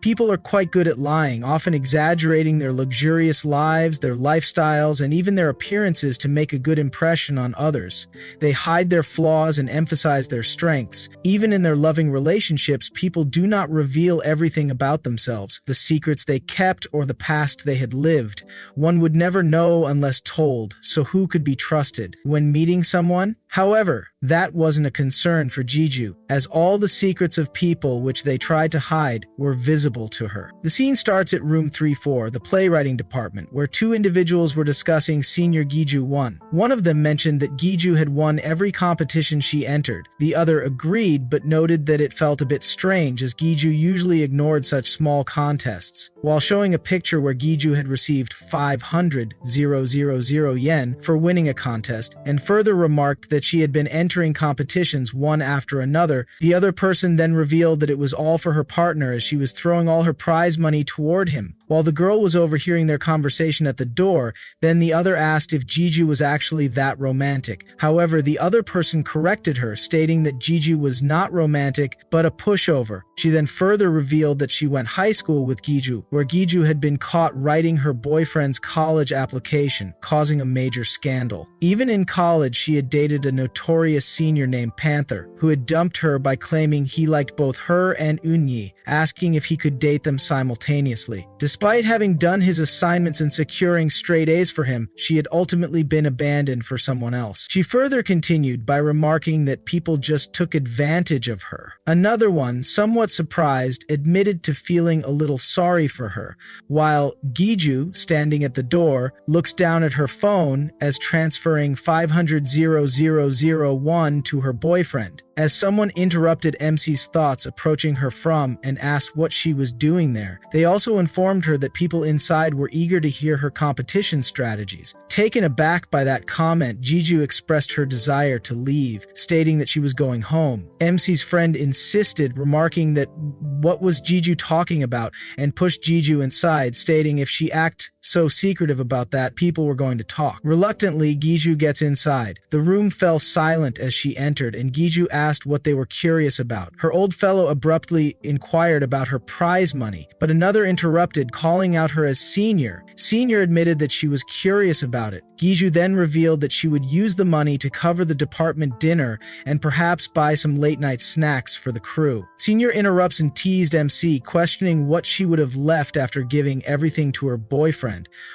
People are quite good at lying, often exaggerating their luxurious lives, their lifestyles, and even their appearances to make a good impression on others. They hide their flaws and emphasize their strengths. Even in their loving relationships, people do not reveal everything about themselves, the secrets they kept or the past they had lived. One would never know unless told, so who could be trusted when meeting someone? However, that wasn't a concern for Giju, as all the secrets of people which they tried to hide were visible to her. The scene starts at room 3-4, the playwriting department, where two individuals were discussing Senior Giju 1. One of them mentioned that Giju had won every competition she entered. The other agreed, but noted that it felt a bit strange, as Giju usually ignored such small contests. While showing a picture where Giju had received 500,000 yen for winning a contest, and further remarked that she had been entering competitions one after another, the other person then revealed that it was all for her partner, as she was throwing all her prize money toward him. While the girl was overhearing their conversation at the door, then the other asked if Giju was actually that romantic. However, the other person corrected her, stating that Giju was not romantic, but a pushover. She then further revealed that she went high school with Giju, where Giju had been caught writing her boyfriend's college application, causing a major scandal. Even in college, she had dated a notorious senior named Panther, who had dumped her by claiming he liked both her and Unyi, asking if he could date them simultaneously. Despite having done his assignments and securing straight A's for him, she had ultimately been abandoned for someone else. She further continued by remarking that people just took advantage of her. Another one, somewhat surprised, admitted to feeling a little sorry for her, while Giju, standing at the door, looks down at her phone as transferring 500,001 to her boyfriend. As someone interrupted MC's thoughts approaching her from and asked what she was doing there, they also informed her that people inside were eager to hear her competition strategies. Taken aback by that comment, Giju expressed her desire to leave, stating that she was going home. MC's friend insisted, remarking that what was Giju talking about, and pushed Giju inside, stating if she acted so secretive about that, people were going to talk. Reluctantly, Giju gets inside. The room fell silent as she entered, and Giju asked what they were curious about. Her old fellow abruptly inquired about her prize money, but another interrupted, calling out her as Senior. Senior admitted that she was curious about it. Giju then revealed that she would use the money to cover the department dinner and perhaps buy some late-night snacks for the crew. Senior interrupts and teased MC, questioning what she would have left after giving everything to her boyfriend.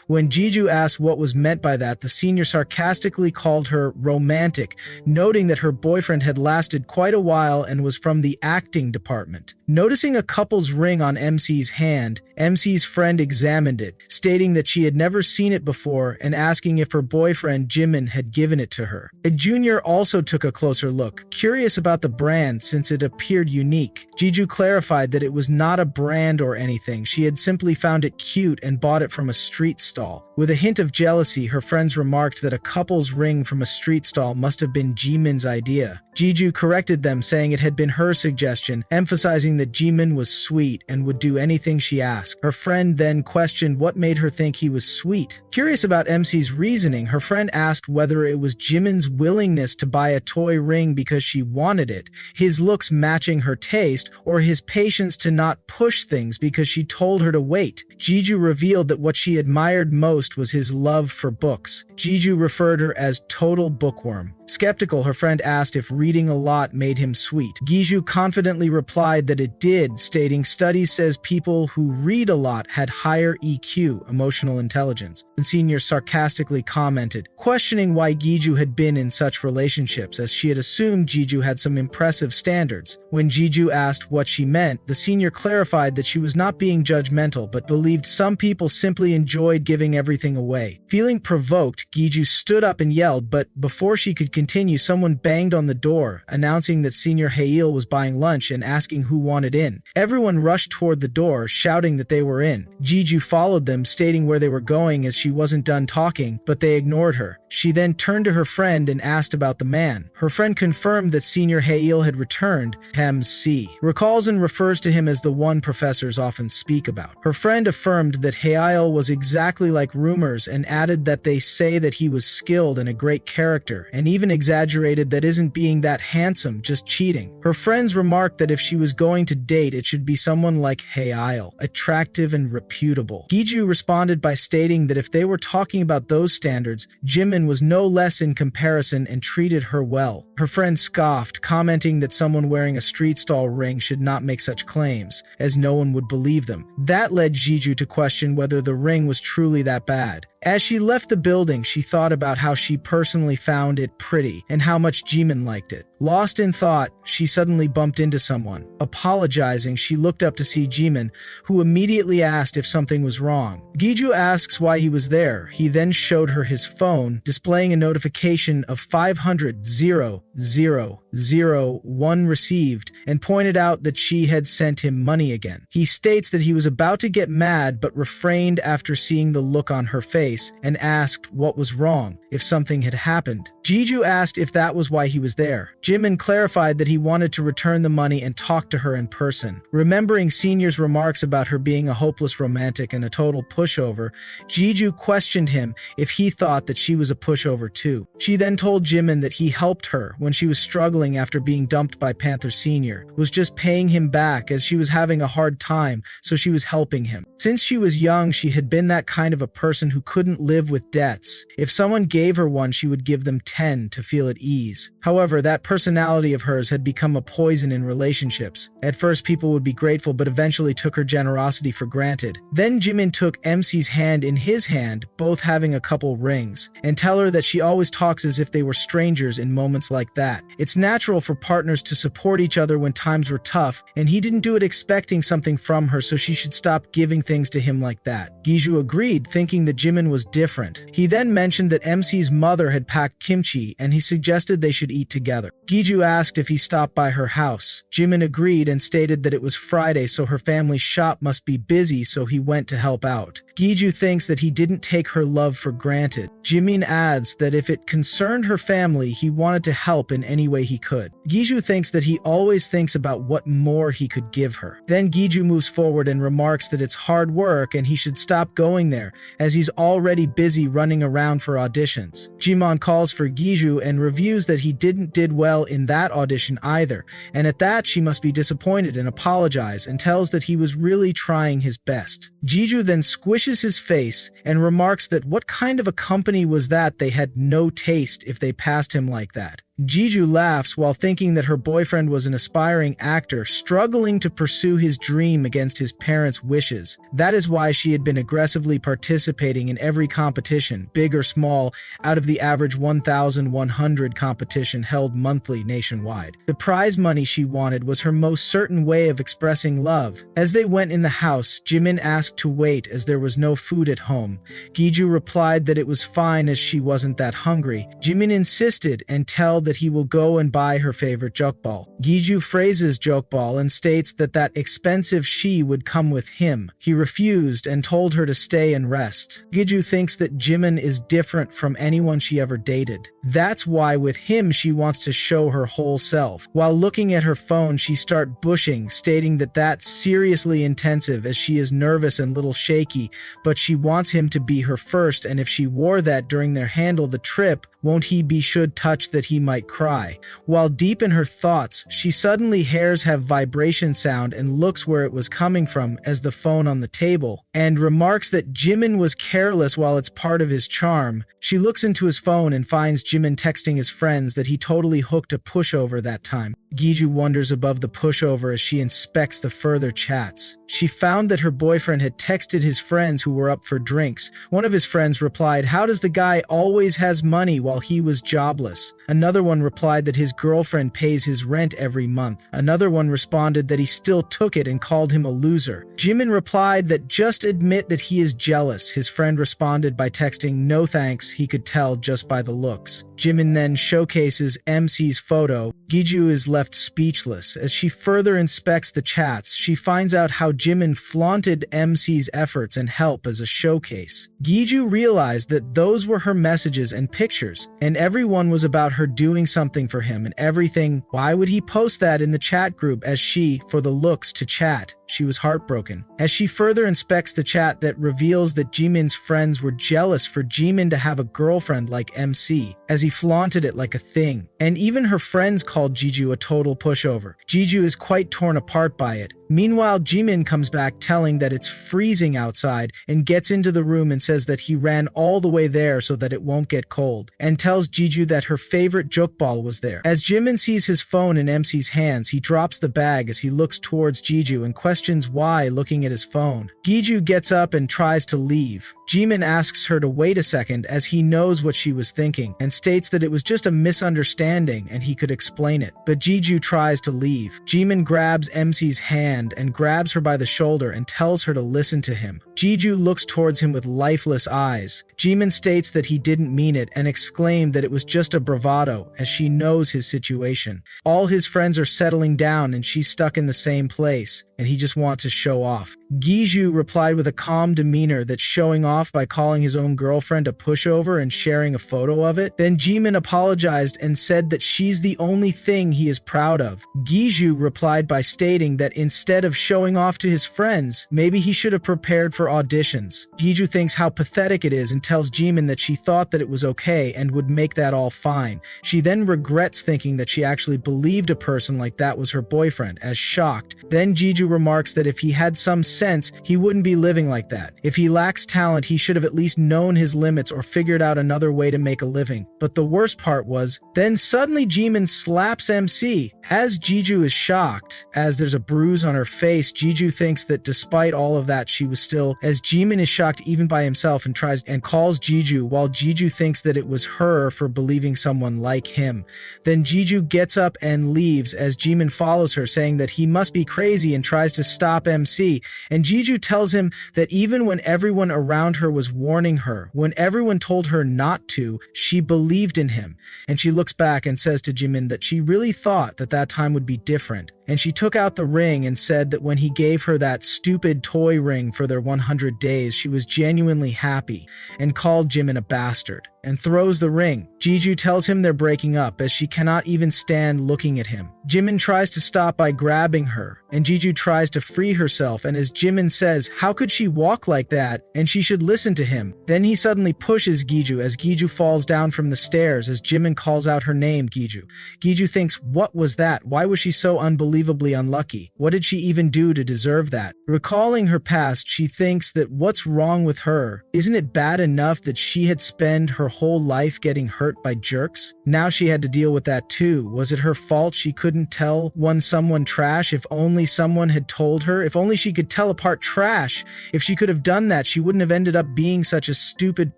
When Giju asked what was meant by that, the senior sarcastically called her romantic, noting that her boyfriend had lasted quite a while and was from the acting department. Noticing a couple's ring on MC's hand, MC's friend examined it, stating that she had never seen it before and asking if her boyfriend Jimin had given it to her. A junior also took a closer look, curious about the brand since it appeared unique. Giju clarified that it was not a brand or anything, she had simply found it cute and bought it from a street stall. With a hint of jealousy, her friends remarked that a couple's ring from a street stall must have been Jimin's idea. Giju corrected them, saying it had been her suggestion, emphasizing that Jimin was sweet and would do anything she asked. Her friend then questioned what made her think he was sweet. Curious about MC's reasoning, her friend asked whether it was Jimin's willingness to buy a toy ring because she wanted it, his looks matching her taste, or his patience to not push things because she told her to wait. Giju revealed that what she admired most was his love for books. Giju referred her as total bookworm. Skeptical, her friend asked if reading a lot made him sweet. Giju confidently replied that it did, stating studies says people who read a lot had higher EQ, emotional intelligence. The senior sarcastically commented, questioning why Giju had been in such relationships, as she had assumed Giju had some impressive standards. When Giju asked what she meant, the senior clarified that she was not being judgmental, but believed some people simply enjoyed giving everything away. Feeling provoked, Giju stood up and yelled, but before she could continue, someone banged on the door, announcing that Senior Hail was buying lunch and asking who wanted in. Everyone rushed toward the door, shouting that they were in. Giju followed them, stating where they were going as she wasn't done talking, but they ignored her. She then turned to her friend and asked about the man. Her friend confirmed that Senior Hail had returned. MC recalls and refers to him as the one professors often speak about. Her friend affirmed that Hail was exactly like rumors and added that they say that he was skilled and a great character, and even exaggerated that isn't being that handsome handsome, just cheating. Her friends remarked that if she was going to date, it should be someone like Haeil, attractive and reputable. Giju responded by stating that if they were talking about those standards, Jimin was no less in comparison and treated her well. Her friend scoffed, commenting that someone wearing a street stall ring should not make such claims, as no one would believe them. That led Giju to question whether the ring was truly that bad. As she left the building, she thought about how she personally found it pretty and how much Jimin liked it. Lost in thought, she suddenly bumped into someone. Apologizing, she looked up to see Jimin, who immediately asked if something was wrong. Giju asks why he was there. He then showed her his phone, displaying a notification of 500,001 received, and pointed out that she had sent him money again. He states that he was about to get mad but refrained after seeing the look on her face and asked what was wrong, if something had happened. Giju asked if that was why he was there. Jimin clarified that he wanted to return the money and talk to her in person. Remembering Senior's remarks about her being a hopeless romantic and a total pushover, Giju questioned him if he thought that she was a pushover too. She then told Jimin that he helped her when she was struggling after being dumped by Panther Senior, was just paying him back as she was having a hard time, so she was helping him. Since she was young, she had been that kind of a person who couldn't live with debts. If someone gave her one, she would give them 10 to feel at ease. However, that personality of hers had become a poison in relationships. At first, people would be grateful, but eventually took her generosity for granted. Then Jimin took MC's hand in his hand, both having a couple rings, and tell her that she always talks as if they were strangers in moments like that. It's natural for partners to support each other when times were tough, and he didn't do it expecting something from her, so she should stop giving things to him like that. Giju agreed, thinking that Jimin was different. He then mentioned that MC's mother had packed kimchi, and he suggested they should eat together. Giju asked if he stopped by her house. Jimin agreed and stated that it was Friday, so her family's shop must be busy, so he went to help out. Giju thinks that he didn't take her love for granted. Jimin adds that if it concerned her family, he wanted to help in any way he could. Giju thinks that he always thinks about what more he could give her. Then Giju moves forward and remarks that it's hard work and he should stop going there, as he's already busy running around for auditions. Jimon calls for Giju and reviews that he did well in that audition either, and at that she must be disappointed and apologize and tells that he was really trying his best. Giju then squishes his face and remarks that what kind of a company was that, they had no taste if they passed him like that. Giju laughs while thinking that her boyfriend was an aspiring actor struggling to pursue his dream against his parents' wishes. That is why she had been aggressively participating in every competition, big or small, out of the average 1,100 competition held monthly nationwide. The prize money she wanted was her most certain way of expressing love. As they went in the house, Jimin asked to wait as there was no food at home. Giju replied that it was fine as she wasn't that hungry. Jimin insisted and told that he will go and buy her favorite jokbal. Giju phrases jokbal and states that that expensive she would come with him. He refused and told her to stay and rest. Giju thinks that Jimin is different from anyone she ever dated. That's why with him she wants to show her whole self. While looking at her phone, she starts bushing, stating that that's seriously intensive as she is nervous and little shaky, but she wants him to be her first, and if she wore that during their handle the trip, won't he be should touch that he might cry. While deep in her thoughts, she suddenly hears have vibration sound and looks where it was coming from as the phone on the table, and remarks that Jimin was careless while it's part of his charm. She looks into his phone and finds Jimin texting his friends that he totally hooked a pushover that time. Giju wonders above the pushover as she inspects the further chats. She found that her boyfriend had texted his friends who were up for drinks. One of his friends replied, "How does the guy always has money while he was jobless?" Another one replied that his girlfriend pays his rent every month. Another one responded that he still took it and called him a loser. Jimin replied that just admit that he is jealous. His friend responded by texting, "No thanks," he could tell just by the looks. Jimin then showcases MC's photo. Giju is left speechless. As she further inspects the chats, she finds out how Jimin flaunted MC's efforts and help as a showcase. Giju realized that those were her messages and pictures, and everyone was about her doing something for him and everything. Why would he post that in the chat group as she, for the looks, to chat? She was heartbroken. As she further inspects the chat, that reveals that Jimin's friends were jealous for Jimin to have a girlfriend like MC, as he flaunted it like a thing. And even her friends called Giju a total pushover. Giju is quite torn apart by it. Meanwhile, Jimin comes back telling that it's freezing outside and gets into the room and says that he ran all the way there so that it won't get cold, and tells Giju that her favorite jokball was there. As Jimin sees his phone in MC's hands, he drops the bag as he looks towards Giju and questions why, looking at his phone. Giju gets up and tries to leave. Jimin asks her to wait a second as he knows what she was thinking and states that it was just a misunderstanding and he could explain it. But Giju tries to leave. Jimin grabs MC's hand and grabs her by the shoulder and tells her to listen to him. Giju looks towards him with lifeless eyes. Jimin states that he didn't mean it and exclaimed that it was just a bravado as she knows his situation. All his friends are settling down and she's stuck in the same place, and he just wants to show off. Giju replied with a calm demeanor that showing off by calling his own girlfriend a pushover and sharing a photo of it. Then Jimin apologized and said that she's the only thing he is proud of. Giju replied by stating that instead of showing off to his friends, maybe he should have prepared for auditions. Giju thinks how pathetic it is and tells Jimin that she thought that it was okay and would make that all fine. She then regrets thinking that she actually believed a person like that was her boyfriend, as shocked. Then Giju remarks that if he had some sense, he wouldn't be living like that. If he lacks talent, he should have at least known his limits or figured out another way to make a living. But the worst part was, then suddenly Jimin slaps MC. As Giju is shocked, as there's a bruise on her face, Giju thinks that despite all of that, she was still, as Jimin is shocked even by himself and tries and calls Giju, while Giju thinks that it was her for believing someone like him. Then Giju gets up and leaves as Jimin follows her, saying that he must be crazy and tries to stop MC. And Giju tells him that even when everyone around her was warning her, when everyone told her not to, she believed in him. And she looks back and says to Jimin that she really thought that that time would be different. And she took out the ring and said that when he gave her that stupid toy ring for their 100 days, she was genuinely happy, and called Jimin a bastard, and throws the ring. Giju tells him they're breaking up as she cannot even stand looking at him. Jimin tries to stop by grabbing her, and Giju tries to free herself, and as Jimin says, how could she walk like that, and she should listen to him. Then he suddenly pushes Giju as Giju falls down from the stairs as Jimin calls out her name, Giju. Giju thinks, what was that? Why was she so unbelievably unlucky? What did she even do to deserve that? Recalling her past, she thinks that what's wrong with her? Isn't it bad enough that she had spent her whole life getting hurt by jerks? Now she had to deal with that too. Was it her fault she couldn't tell someone trash? If only someone had told her. If only she could tell apart trash. If she could have done that, she wouldn't have ended up being such a stupid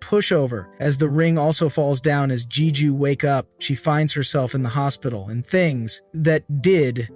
pushover. As the ring also falls down as Giju wake up, she finds herself in the hospital, and things that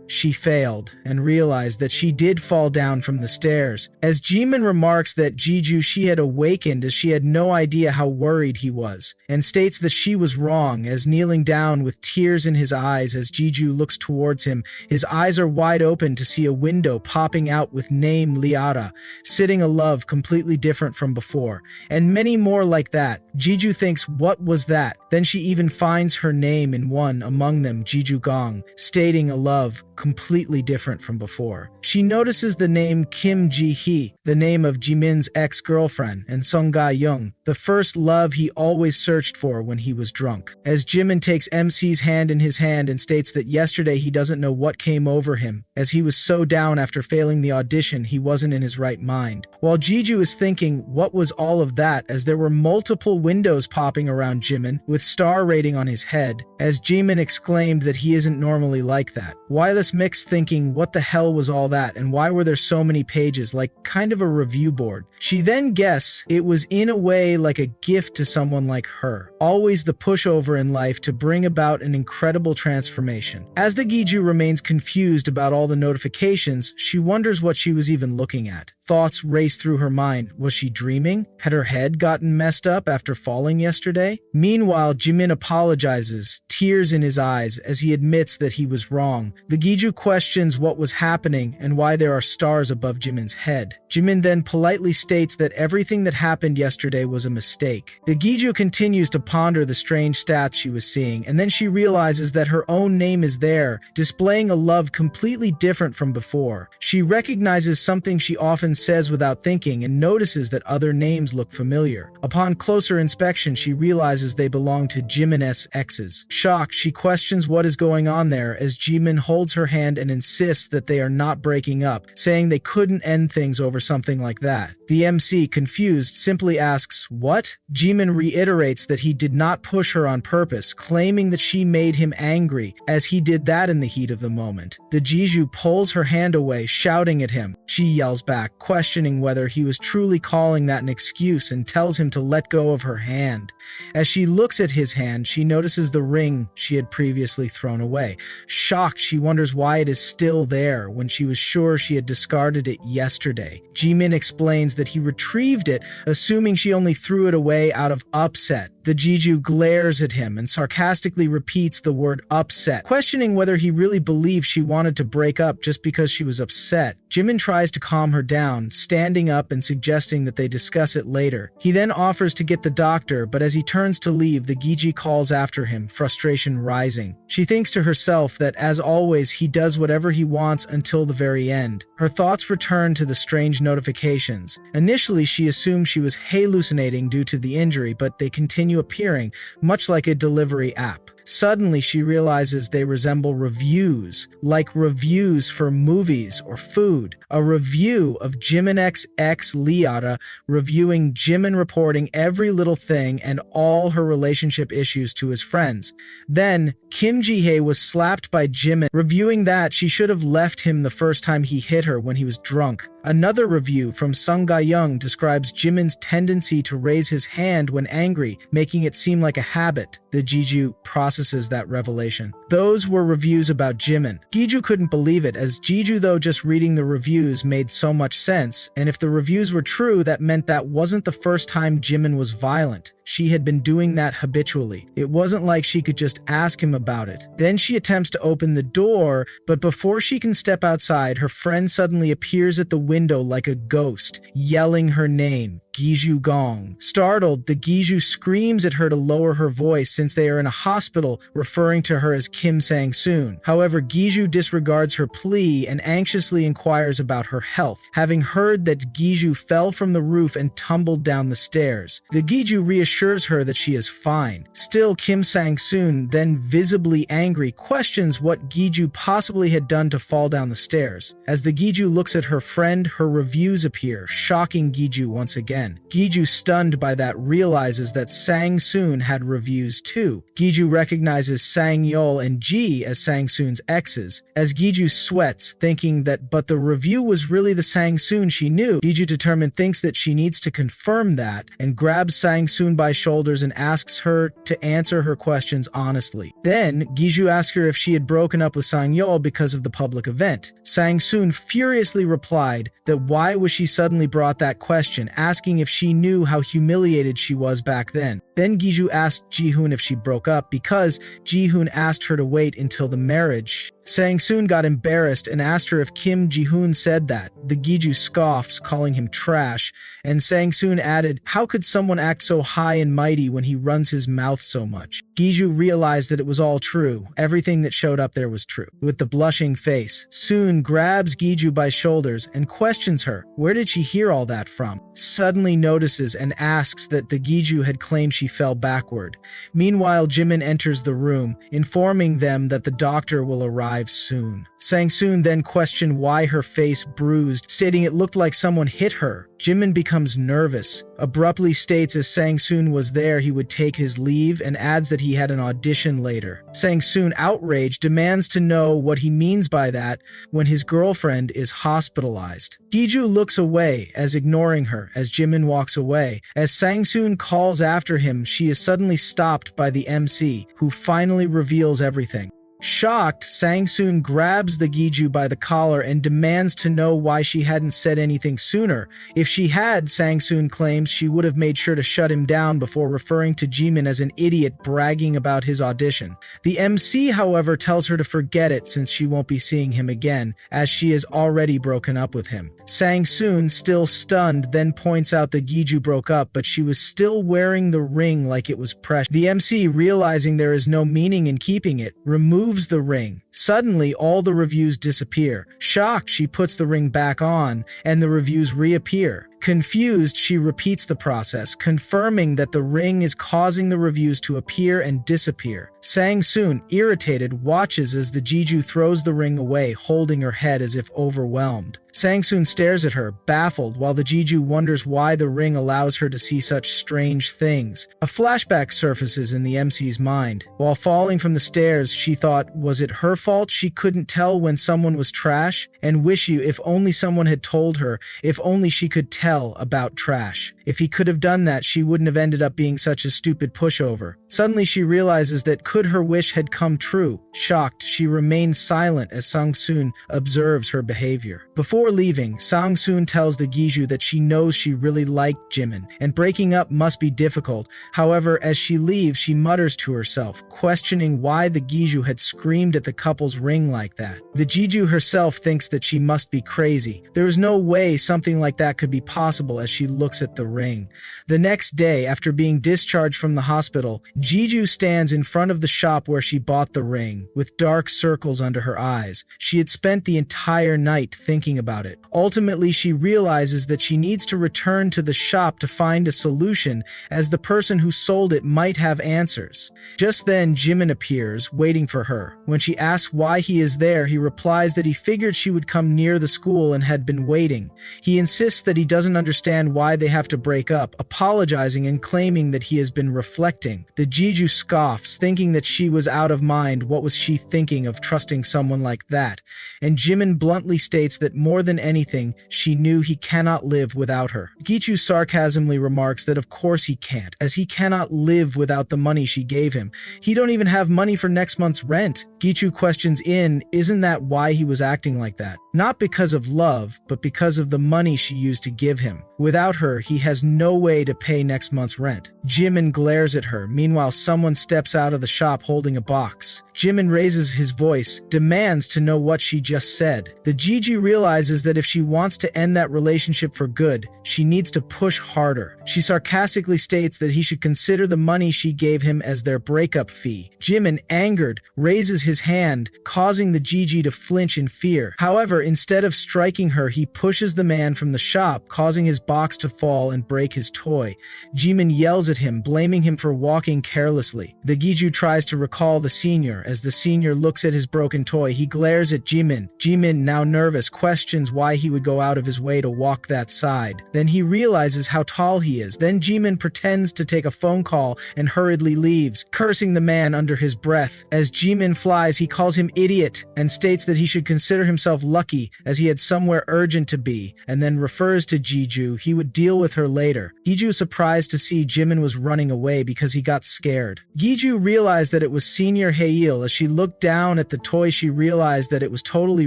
she failed and realized that she did fall down from the stairs. As Jimin remarks that Giju she had awakened as she had no idea how worried he was, and states that she was wrong, as kneeling down with tears in his eyes as Giju looks towards him. His eyes are wide open to see a window popping out with name Liara, sitting a love completely different from before, and many more like that. Giju thinks, what was that? Then she even finds her name in one among them, Giju Gong, stating a love completely different from before. She notices the name Kim Ji-hee, the name of Jimin's ex-girlfriend, and Sung Ga-young, the first love he always searched for when he was drunk. As Jimin takes MC's hand in his hand and states that yesterday he doesn't know what came over him, as he was so down after failing the audition he wasn't in his right mind. While Giju is thinking, what was all of that, as there were multiple windows popping around Jimin, with star rating on his head, as Jimin exclaimed that he isn't normally like that. Wireless Mix thinking, what the hell was all that, and why were there so many pages, like kind of a review board? She then guessed it was in a way like a gift to someone like her, always the pushover in life to bring about an incredible transformation. As the Giju remains confused about all the notifications, she wonders what she was even looking at. Thoughts race through her mind. Was she dreaming? Had her head gotten messed up after falling yesterday? Meanwhile, Jimin apologizes, tears in his eyes as he admits that he was wrong. The Giju questions what was happening and why there are stars above Jimin's head. Jimin then politely states that everything that happened yesterday was a mistake. The Giju continues to ponder the strange stats she was seeing, and then she realizes that her own name is there, displaying a love completely different from before. She recognizes something she often says without thinking and notices that other names look familiar. Upon closer inspection, she realizes they belong to Jimin's exes. Shocked, she questions what is going on there as Jimin holds her hand and insists that they are not breaking up, saying they couldn't end things over something like that. The MC, confused, simply asks, "What?" Jimin reiterates that he did not push her on purpose, claiming that she made him angry, as he did that in the heat of the moment. The Giju pulls her hand away, shouting at him. She yells back, questioning whether he was truly calling that an excuse, and tells him to let go of her hand. As she looks at his hand, she notices the ring she had previously thrown away. Shocked, she wonders why it is still there when she was sure she had discarded it yesterday. Jimin explains that he retrieved it, assuming she only threw it away out of upset. The Giju glares at him and sarcastically repeats the word upset, questioning whether he really believed she wanted to break up just because she was upset. Jimin tries to calm her down, standing up and suggesting that they discuss it later. He then offers to get the doctor, but as he turns to leave, the Giju calls after him, frustration rising. She thinks to herself that, as always, he does whatever he wants until the very end. Her thoughts return to the strange notifications. Initially, she assumed she was hallucinating due to the injury, but they continue appearing, much like a delivery app. Suddenly, she realizes they resemble reviews, like reviews for movies or food. A review of Jimin's ex Liata reviewing Jimin, reporting every little thing and all her relationship issues to his friends. Then, Kim Ji-hae was slapped by Jimin, reviewing that she should have left him the first time he hit her when he was drunk. Another review from Sung Ga-young describes Jimin's tendency to raise his hand when angry, making it seem like a habit. The Giju processes that revelation. Those were reviews about Jimin. Giju couldn't believe it, as Giju, though just reading the reviews, made so much sense, and if the reviews were true, that meant that wasn't the first time Jimin was violent. She had been doing that habitually. It wasn't like she could just ask him about it. Then she attempts to open the door, but before she can step outside, her friend suddenly appears at the window like a ghost, yelling her name, Giju Gong. Startled, the Giju screams at her to lower her voice since they are in a hospital, referring to her as Kim Sang-soon. However, Giju disregards her plea and anxiously inquires about her health, having heard that Giju fell from the roof and tumbled down the stairs. The Giju reassures her that she is fine. Still, Kim Sang-soon, then visibly angry, questions what Giju possibly had done to fall down the stairs. As the Giju looks at her friend, her reviews appear, shocking Giju once again. Giju, stunned by that, realizes that Sang-soon had reviews too. Giju recognizes Sang-yeol and Ji as Sang-soon's exes. As Giju sweats, thinking that but the review was really the Sang-soon she knew, Giju, determined, thinks that she needs to confirm that and grabs Sang-soon by shoulders and asks her to answer her questions honestly. Then, Giju asks her if she had broken up with Sang-yeol because of the public event. Sang-soon furiously replied that why was she suddenly brought that question, asking if she knew how humiliated she was back then. Then Giju asked Ji-hoon if she broke up because Ji-hoon asked her to wait until the marriage. Sang-soon got embarrassed and asked her if Kim Ji-hoon said that. The Giju scoffs, calling him trash, and Sang-soon added, "How could someone act so high and mighty when he runs his mouth so much?" Giju realized that it was all true. Everything that showed up there was true. With the blushing face, Soon grabs Giju by shoulders and questions her. Where did she hear all that from? Suddenly notices and asks that the Giju had claimed she fell backward. Meanwhile, Jimin enters the room, informing them that the doctor will arrive soon. Sang-soon then questioned why her face bruised, stating it looked like someone hit her. Jimin becomes nervous, abruptly states as Sang-soon was there he would take his leave, and adds that he had an audition later. Sang-soon, outraged, demands to know what he means by that when his girlfriend is hospitalized. Giju looks away, as ignoring her, as Jimin walks away. As Sang-soon calls after him, she is suddenly stopped by the MC, who finally reveals everything. Shocked, Sang-soon grabs the Giju by the collar and demands to know why she hadn't said anything sooner. If she had, Sang-soon claims she would have made sure to shut him down before referring to Jimin as an idiot bragging about his audition. The MC, however, tells her to forget it since she won't be seeing him again, as she has already broken up with him. Sang-soon, still stunned, then points out that Giju broke up, but she was still wearing the ring like it was precious. The MC, realizing there is no meaning in keeping it, removes the ring. Suddenly, all the reviews disappear. Shocked, she puts the ring back on, and the reviews reappear. Confused, she repeats the process, confirming that the ring is causing the reviews to appear and disappear. Sang-soon, irritated, watches as the Giju throws the ring away, holding her head as if overwhelmed. Sang-soon stares at her, baffled, while the Giju wonders why the ring allows her to see such strange things. A flashback surfaces in the MC's mind. While falling from the stairs, she thought, was it her fault she couldn't tell when someone was trash? And wish you, if only someone had told her, if only she could tell about trash. If he could have done that, she wouldn't have ended up being such a stupid pushover. Suddenly she realizes that could her wish had come true. Shocked, she remains silent as Sang-soon observes her behavior. Before leaving, Sang-soon tells the Giju that she knows she really liked Jimin, and breaking up must be difficult. However, as she leaves, she mutters to herself, questioning why the Giju had screamed at the couple's ring like that. The Giju herself thinks that she must be crazy. There is no way something like that could be possible as she looks at the ring. The next day, after being discharged from the hospital, Giju stands in front of the shop where she bought the ring, with dark circles under her eyes. She had spent the entire night thinking about it. Ultimately, she realizes that she needs to return to the shop to find a solution, as the person who sold it might have answers. Just then, Jimin appears, waiting for her. When she asks why he is there, he replies that he figured she would come near the school and had been waiting. He insists that he doesn't understand why they have to break up, apologizing and claiming that he has been reflecting. The Giju scoffs, thinking that she was out of mind. What was she thinking of trusting someone like that? And Jimin bluntly states that more than anything, she knew he cannot live without her. Giju sarcasmically remarks that of course he can't, as he cannot live without the money she gave him. He don't even have money for next month's rent. Giju questions isn't that why he was acting like that? Not because of love, but because of the money she used to give him. Without her, he has no way to pay next month's rent. Jimin glares at her. Meanwhile, someone steps out of the shop holding a box. Jimin raises his voice, demands to know what she just said. The Giju realizes that if she wants to end that relationship for good, she needs to push harder. She sarcastically states that he should consider the money she gave him as their breakup fee. Jimin, angered, raises his hand, causing the Giju to flinch in fear. However, instead of striking her, he pushes the man from the shop, causing his box to fall and break his toy. Jimin yells at him, blaming him for walking carelessly. The Giju tries to recall the senior. As the senior looks at his broken toy, he glares at Jimin. Jimin, now nervous, questions why he would go out of his way to walk that side. Then he realizes how tall he is. Then Jimin pretends to take a phone call and hurriedly leaves, cursing the man under his breath. As Jimin flies, he calls him idiot and states that he should consider himself lucky as he had somewhere urgent to be, and then refers to Giju. He would deal with her later. Giju is surprised to see Jimin was running away because he got scared. Giju realized that it was Senior Hail. As she looked down at the toy, she realized that it was totally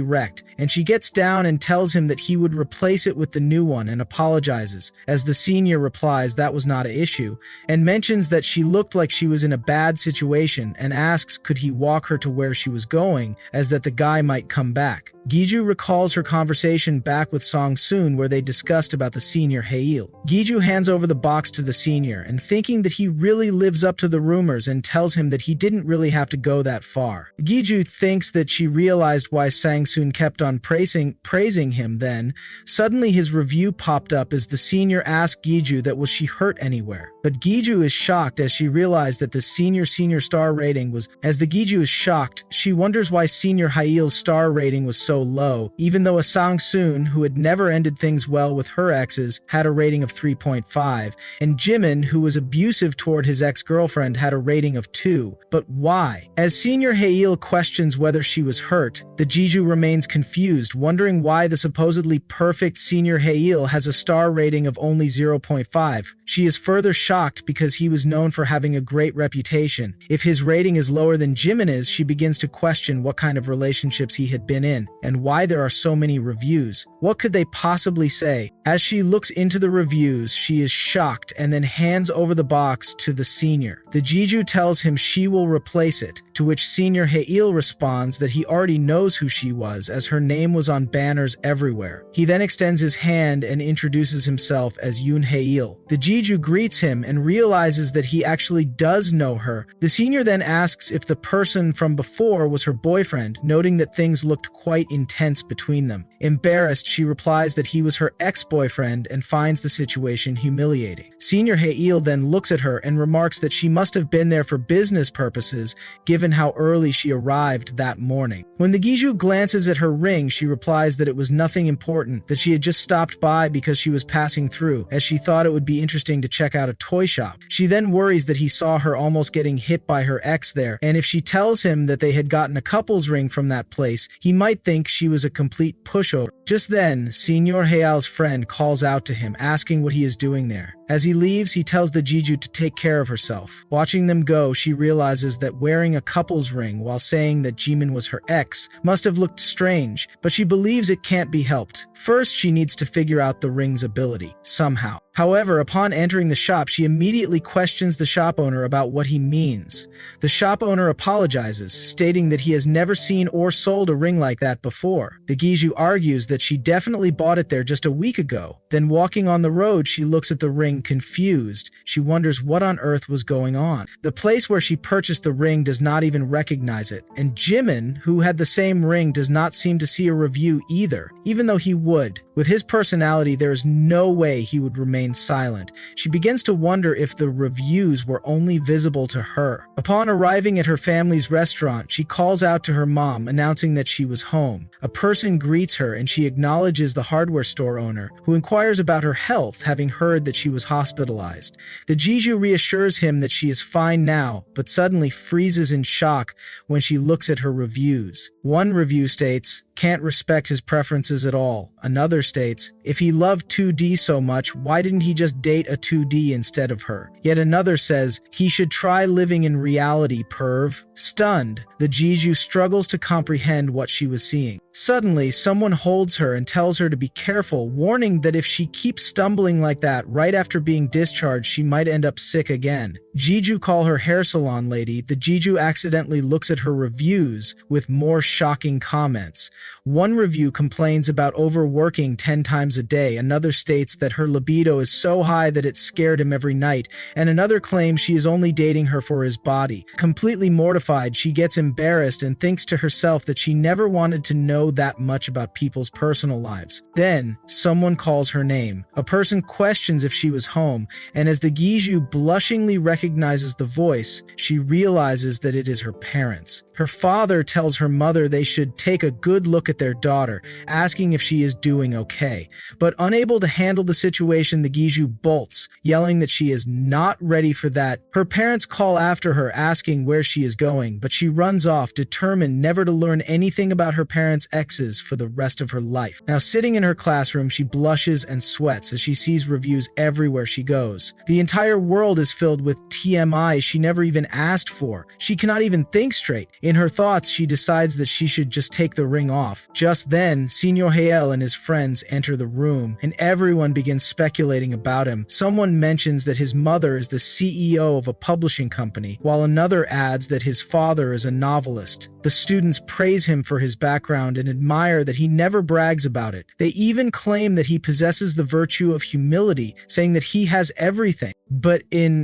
wrecked, and she gets down and tells him that he would replace it with the new one and apologizes. As the senior replies that was not an issue, and mentions that she looked like she was in a bad situation and asks could he walk her to where she was going, as that the guy might come back. Giju recalls her conversation back with Sang-soon where they discussed about the Senior Hail. Giju hands over the box to the senior and thinking that he really lives up to the rumors and tells him that he didn't really have to go that far. Giju thinks that she realized why Sang-soon kept on praising him. Then, suddenly his review popped up as the senior asked Giju that was she hurt anywhere. But Giju is shocked as she realized that the senior star rating was. As the Giju is shocked, she wonders why Senior Hail's star rating was so low, even though a Sang-soon who had never ended things well with her exes preferences, had a rating of 3.5, and Jimin, who was abusive toward his ex-girlfriend, had a rating of 2. But why? As Senior Haeil questions whether she was hurt, the Giju remains confused, wondering why the supposedly perfect Senior Haeil has a star rating of only 0.5. She is further shocked because he was known for having a great reputation. If his rating is lower than Jimin's, she begins to question what kind of relationships he had been in, and why there are so many reviews. What could they possibly say? As she looks into the reviews, she is shocked and then hands over the box to the senior. The Giju tells him she will replace it, to which Senior Haeil responds that he already knows who she was, as her name was on banners everywhere. He then extends his hand and introduces himself as Yoon Haeil. The Giju greets him and realizes that he actually does know her. The senior then asks if the person from before was her boyfriend, noting that things looked quite intense between them. Embarrassed, she replies that he was her ex-boyfriend and finds the situation humiliating. Senior Haeil then looks at her and remarks that she must have been there for business purposes, given how early she arrived that morning. When the Giju glances at her ring, she replies that it was nothing important, that she had just stopped by because she was passing through, as she thought it would be interesting to check out a toy shop. She then worries that he saw her almost getting hit by her ex there, and if she tells him that they had gotten a couple's ring from that place, he might think she was a complete pushover. Just then, Senior Haeil's friend calls out to him, asking what he is doing there. As he leaves, he tells the Giju to take care of herself. Watching them go, she realizes that wearing a couple's ring while saying that Jimin was her ex must have looked strange, but she believes it can't be helped. First, she needs to figure out the ring's ability, somehow. However, upon entering the shop, she immediately questions the shop owner about what he means. The shop owner apologizes, stating that he has never seen or sold a ring like that before. The Giju argues that she definitely bought it there just a week ago. Then walking on the road, she looks at the ring confused. She wonders what on earth was going on. The place where she purchased the ring does not even recognize it, and Jimin, who had the same ring, does not seem to see a review either, even though he would. With his personality, there is no way he would remain silent. She begins to wonder if the reviews were only visible to her. Upon arriving at her family's restaurant, she calls out to her mom, announcing that she was home. A person greets her and she acknowledges the hardware store owner, who inquires about her health, having heard that she was hospitalized. The Giju reassures him that she is fine now, but suddenly freezes in shock when she looks at her reviews. One review states, "Can't respect his preferences at all." Another states, "If he loved 2D so much, why didn't he just date a 2D instead of her?" Yet another says, "He should try living in reality, perv." Stunned, the Giju struggles to comprehend what she was seeing. Suddenly, someone holds her and tells her to be careful, warning that if she keeps stumbling like that right after being discharged, she might end up sick again. Giju call her hair salon lady. The Giju accidentally looks at her reviews with more shocking comments. One review complains about overworking 10 times a day, another states that her libido is so high that it scared him every night, and another claims she is only dating her for his body. Completely mortified, she gets embarrassed and thinks to herself that she never wanted to know that much about people's personal lives. Then, someone calls her name. A person questions if she was home, and as the Giju blushingly recognizes the voice, she realizes that it is her parents. Her father tells her mother they should take a good look at their daughter, asking if she is doing okay. But unable to handle the situation, the Giju bolts, yelling that she is not ready for that. Her parents call after her, asking where she is going, but she runs off, determined never to learn anything about her parents' exes for the rest of her life. Now, sitting in her classroom, she blushes and sweats as she sees reviews everywhere she goes. The entire world is filled with TMI she never even asked for. She cannot even think straight. In her thoughts, she decides that she should just take the ring off. Just then, Senior Haeil and his friends enter the room, and everyone begins speculating about him. Someone mentions that his mother is the CEO of a publishing company, while another adds that his father is a novelist. The students praise him for his background and admire that he never brags about it. They even claim that he possesses the virtue of humility, saying that he has everything. But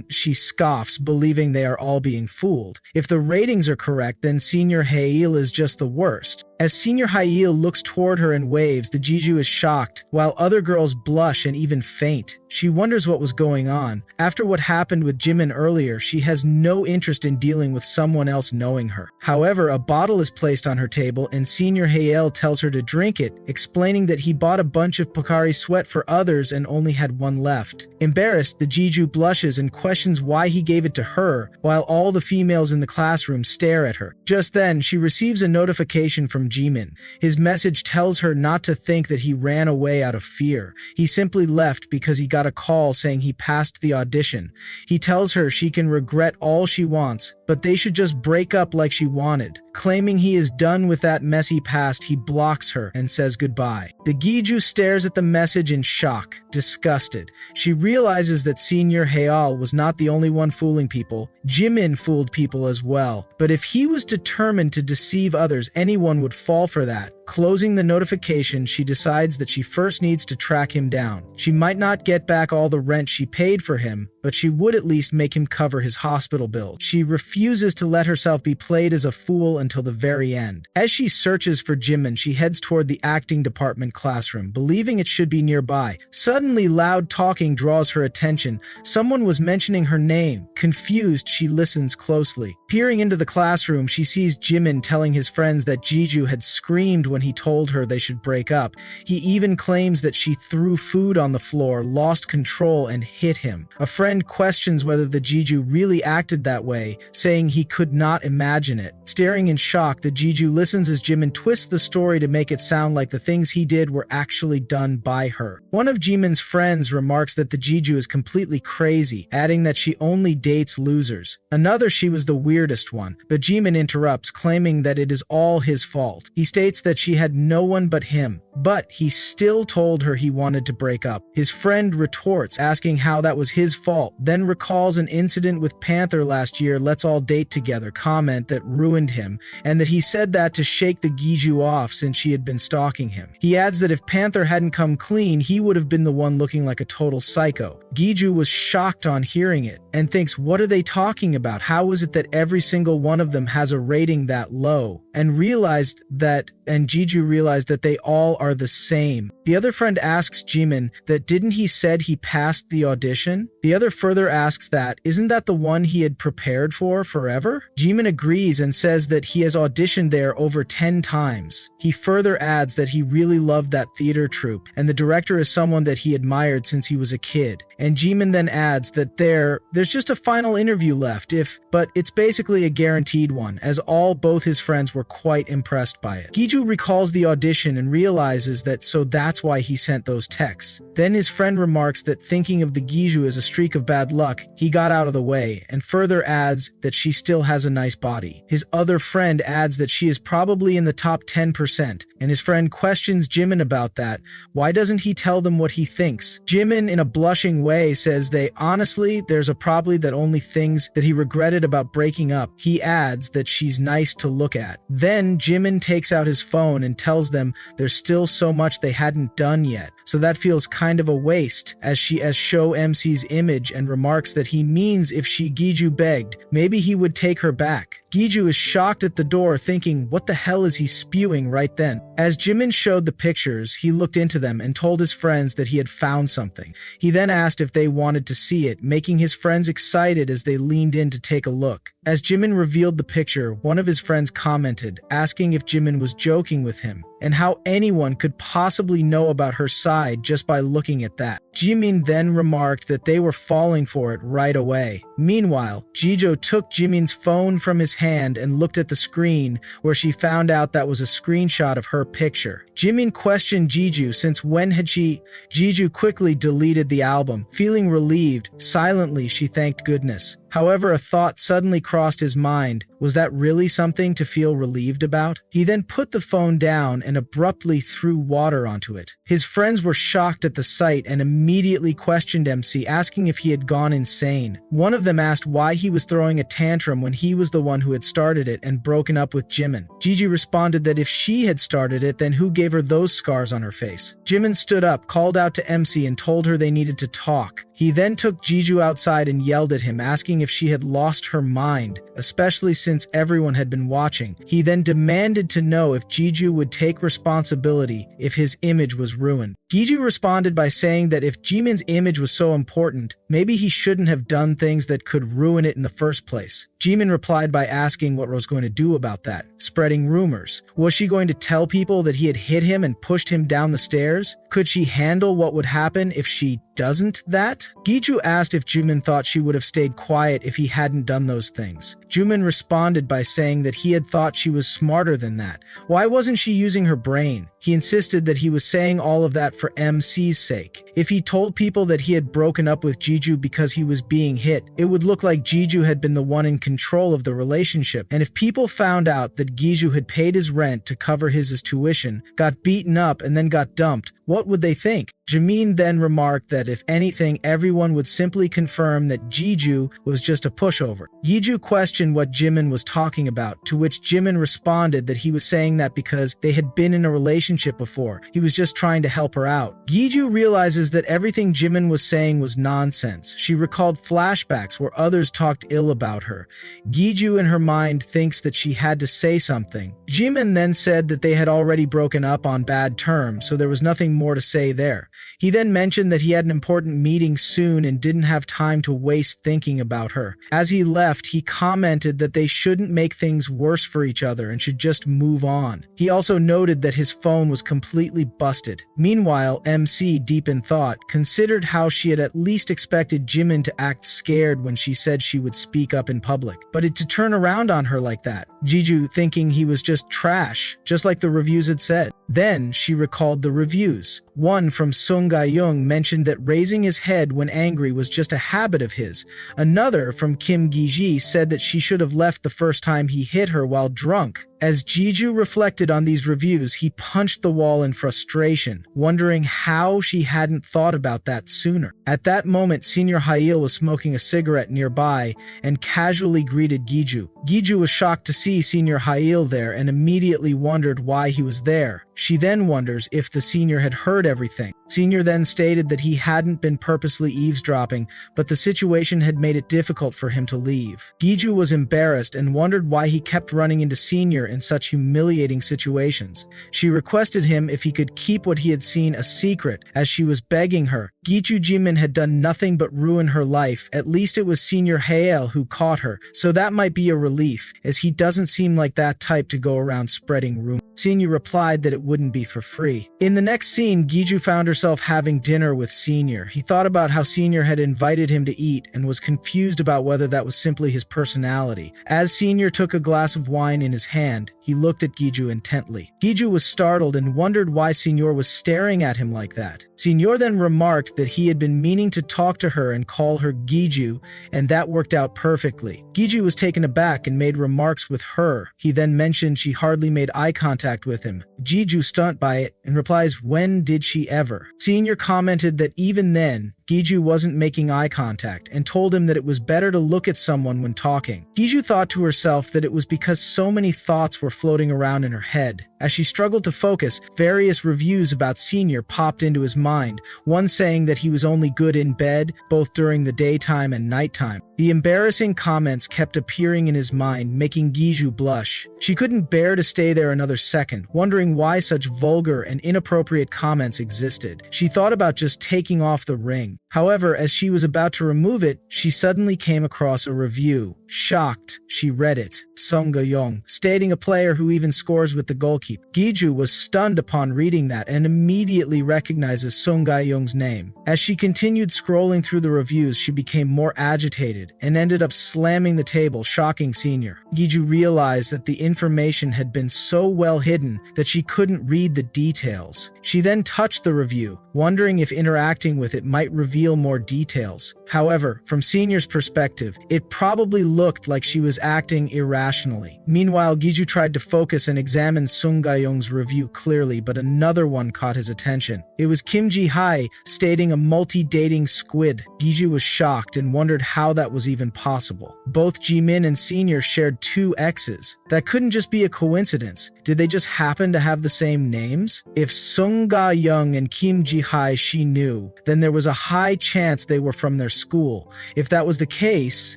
she scoffs, believing they are all being fooled. If the ratings are correct, then Senior Haeil is just the worst. As Senior Haeil looks toward her and waves, the Giju is shocked, while other girls blush and even faint. She wonders what was going on. After what happened with Jimin earlier, she has no interest in dealing with someone else knowing her. However, a bottle is placed on her table and Senior Hael tells her to drink it, explaining that he bought a bunch of Pocari Sweat for others and only had one left. Embarrassed, the Giju blushes and questions why he gave it to her, while all the females in the classroom stare at her. Just then, she receives a notification from Jimin. His message tells her not to think that he ran away out of fear. He simply left because he got a call saying he passed the audition. He tells her she can regret all she wants, but they should just break up like she wanted. Claiming he is done with that messy past, he blocks her and says goodbye. The Giju stares at the message in shock, disgusted. She realizes that Senior Hael was not the only one fooling people. Jimin fooled people as well. But if he was determined to deceive others, anyone would fall for that. Closing the notification, she decides that she first needs to track him down. She might not get back all the rent she paid for him, but she would at least make him cover his hospital bill. She refuses to let herself be played as a fool until the very end. As she searches for Jimin, she heads toward the acting department classroom, believing it should be nearby. Suddenly, loud talking draws her attention. Someone was mentioning her name. Confused, she listens closely. Peering into the classroom, she sees Jimin telling his friends that Giju had screamed when he told her they should break up. He even claims that she threw food on the floor, lost control, and hit him. A friend questions whether the Giju really acted that way, saying he could not imagine it. Staring in shock, the Giju listens as Jimin twists the story to make it sound like the things he did were actually done by her. One of Jimin's friends remarks that the Giju is completely crazy, adding that she only dates losers. Another, she was the weirdest one, but Jimin interrupts, claiming that it is all his fault. He states that she had no one but him, but he still told her he wanted to break up. His friend retorts, asking how that was his fault, then recalls an incident with Panther last year, let's all date together, comment that ruined him, and that he said that to shake the Giju off since she had been stalking him. He adds that if Panther hadn't come clean, he would have been the one looking like a total psycho. Giju was shocked on hearing it, and thinks, what are they talking about? How is it that every single one of them has a rating that low? And Giju realized that they all are the same. The other friend asks Jimin that didn't he said he passed the audition? The other further asks that, isn't that the one he had prepared for forever? Jimin agrees and says that he has auditioned there over 10 times. He further adds that he really loved that theater troupe, and the director is someone that he admired since he was a kid. And Jimin then adds that there's just a final interview left, but it's basically a guaranteed one, as both his friends were quite impressed by it. Giju recalls the audition and realizes that so that's why he sent those texts. Then his friend remarks that thinking of the Giju as a streak of bad luck, he got out of the way, and further adds that she still has a nice body. His other friend adds that she is probably in the top 10%, and his friend questions Jimin about that. Why doesn't he tell them what he thinks? Jimin, in a blushing way, says there's a probably that only things that he regretted about breaking up. He adds that she's nice to look at. Then Jimin takes out his phone and tells them there's still so much they hadn't done yet, so that feels kind of a waste, as show MC's image, and remarks that he means if Giju begged, maybe he would take her back. Giju is shocked at the door, thinking, what the hell is he spewing right then? As Jimin showed the pictures, he looked into them and told his friends that he had found something. He then asked if they wanted to see it, making his friends excited as they leaned in to take a look. As Jimin revealed the picture, one of his friends commented, asking if Jimin was joking with him, and how anyone could possibly know about her side just by looking at that. Jimin then remarked that they were falling for it right away. Meanwhile, Giju took Jimin's phone from his hand and looked at the screen, where she found out that was a screenshot of her picture. Jimin questioned Giju since when had Giju quickly deleted the album. Feeling relieved, silently she thanked goodness. However, a thought suddenly crossed his mind. Was that really something to feel relieved about? He then put the phone down and abruptly threw water onto it. His friends were shocked at the sight and immediately questioned MC, asking if he had gone insane. One of them asked why he was throwing a tantrum when he was the one who had started it and broken up with Jimin. Gigi responded that if she had started it, then who gave her those scars on her face? Jimin stood up, called out to MC, and told her they needed to talk. He then took Giju outside and yelled at him, asking if she had lost her mind, especially since everyone had been watching. He then demanded to know if Giju would take responsibility if his image was ruined. Giju responded by saying that if Jimin's image was so important, maybe he shouldn't have done things that could ruin it in the first place. Jimin replied by asking what was going to do about that, spreading rumors. Was she going to tell people that he had hit him and pushed him down the stairs? Could she handle what would happen if she doesn't that? Giju asked if Jimin thought she would have stayed quiet if he hadn't done those things. Jimin responded by saying that he had thought she was smarter than that. Why wasn't she using her brain? He insisted that he was saying all of that for MC's sake. If he told people that he had broken up with Giju because he was being hit, it would look like Giju had been the one in control of the relationship. And if people found out that Giju had paid his rent to cover his tuition, got beaten up, and then got dumped, what would they think? Jimin then remarked that if anything, everyone would simply confirm that Giju was just a pushover. Giju questioned what Jimin was talking about, to which Jimin responded that he was saying that because they had been in a relationship before. He was just trying to help her out. Giju realizes that everything Jimin was saying was nonsense. She recalled flashbacks where others talked ill about her. Giju in her mind thinks that she had to say something. Jimin then said that they had already broken up on bad terms, so there was nothing more to say there. He then mentioned that he had an important meeting soon and didn't have time to waste thinking about her. As he left, he commented that they shouldn't make things worse for each other and should just move on. He also noted that his phone was completely busted. Meanwhile, MC, deep in thought, considered how she had at least expected Jimin to act scared when she said she would speak up in public, but to turn around on her like that. Giju thinking he was just trash, just like the reviews had said. Then she recalled the reviews. One from Sung Ga-young mentioned that raising his head when angry was just a habit of his. Another from Kim Gi-ji said that she should have left the first time he hit her while drunk. As Giju reflected on these reviews, he punched the wall in frustration, wondering how she hadn't thought about that sooner. At that moment, Senior Hail was smoking a cigarette nearby and casually greeted Giju. Giju was shocked to see Senior Hail there and immediately wondered why he was there. She then wonders if the senior had heard everything. Senior then stated that he hadn't been purposely eavesdropping, but the situation had made it difficult for him to leave. Giju was embarrassed and wondered why he kept running into Senior in such humiliating situations. She requested him if he could keep what he had seen a secret, as she was begging her. Giju Jimin had done nothing but ruin her life. At least it was Senior Hael who caught her, so that might be a relief, as he doesn't seem like that type to go around spreading rumors. Senior replied that it wouldn't be for free. In the next scene, Giju found herself having dinner with Senior. He thought about how Senior had invited him to eat and was confused about whether that was simply his personality. As Senior took a glass of wine in his hand, he looked at Giju intently. Giju was startled and wondered why Senior was staring at him like that. Senior then remarked that he had been meaning to talk to her and call her Giju, and that worked out perfectly. Giju was taken aback and made remarks with her. He then mentioned she hardly made eye contact with him. Giju stunned by it and replies, "When did she ever?" Senior commented that even then, Giju wasn't making eye contact and told him that it was better to look at someone when talking. Giju thought to herself that it was because so many thoughts were floating around in her head. As she struggled to focus, various reviews about Senior popped into his mind, one saying that he was only good in bed, both during the daytime and nighttime. The embarrassing comments kept appearing in his mind, making Giju blush. She couldn't bear to stay there another second, wondering why such vulgar and inappropriate comments existed. She thought about just taking off the ring. However, as she was about to remove it, she suddenly came across a review. Shocked, she read it. Sung Ga-young, stating a player who even scores with the goalkeeper. Giju was stunned upon reading that and immediately recognizes Sung Ga-young's name. As she continued scrolling through the reviews, she became more agitated and ended up slamming the table, shocking Senior. Giju realized that the information had been so well hidden that she couldn't read the details. She then touched the review, wondering if interacting with it might reveal more details. However, from Senior's perspective, it probably looked like she was acting irrationally. Meanwhile, Giju tried to focus and examine Sung Ga-young's review clearly, but another one caught his attention. It was Kim Ji-hae stating a multi-dating squid. Giju was shocked and wondered how that was even possible. Both Jimin and Senior shared 2 exes. That couldn't just be a coincidence. Did they just happen to have the same names? If Sung Ga-young and Kim Ji-hae Ji-hae she knew, then there was a high chance they were from their school. If that was the case,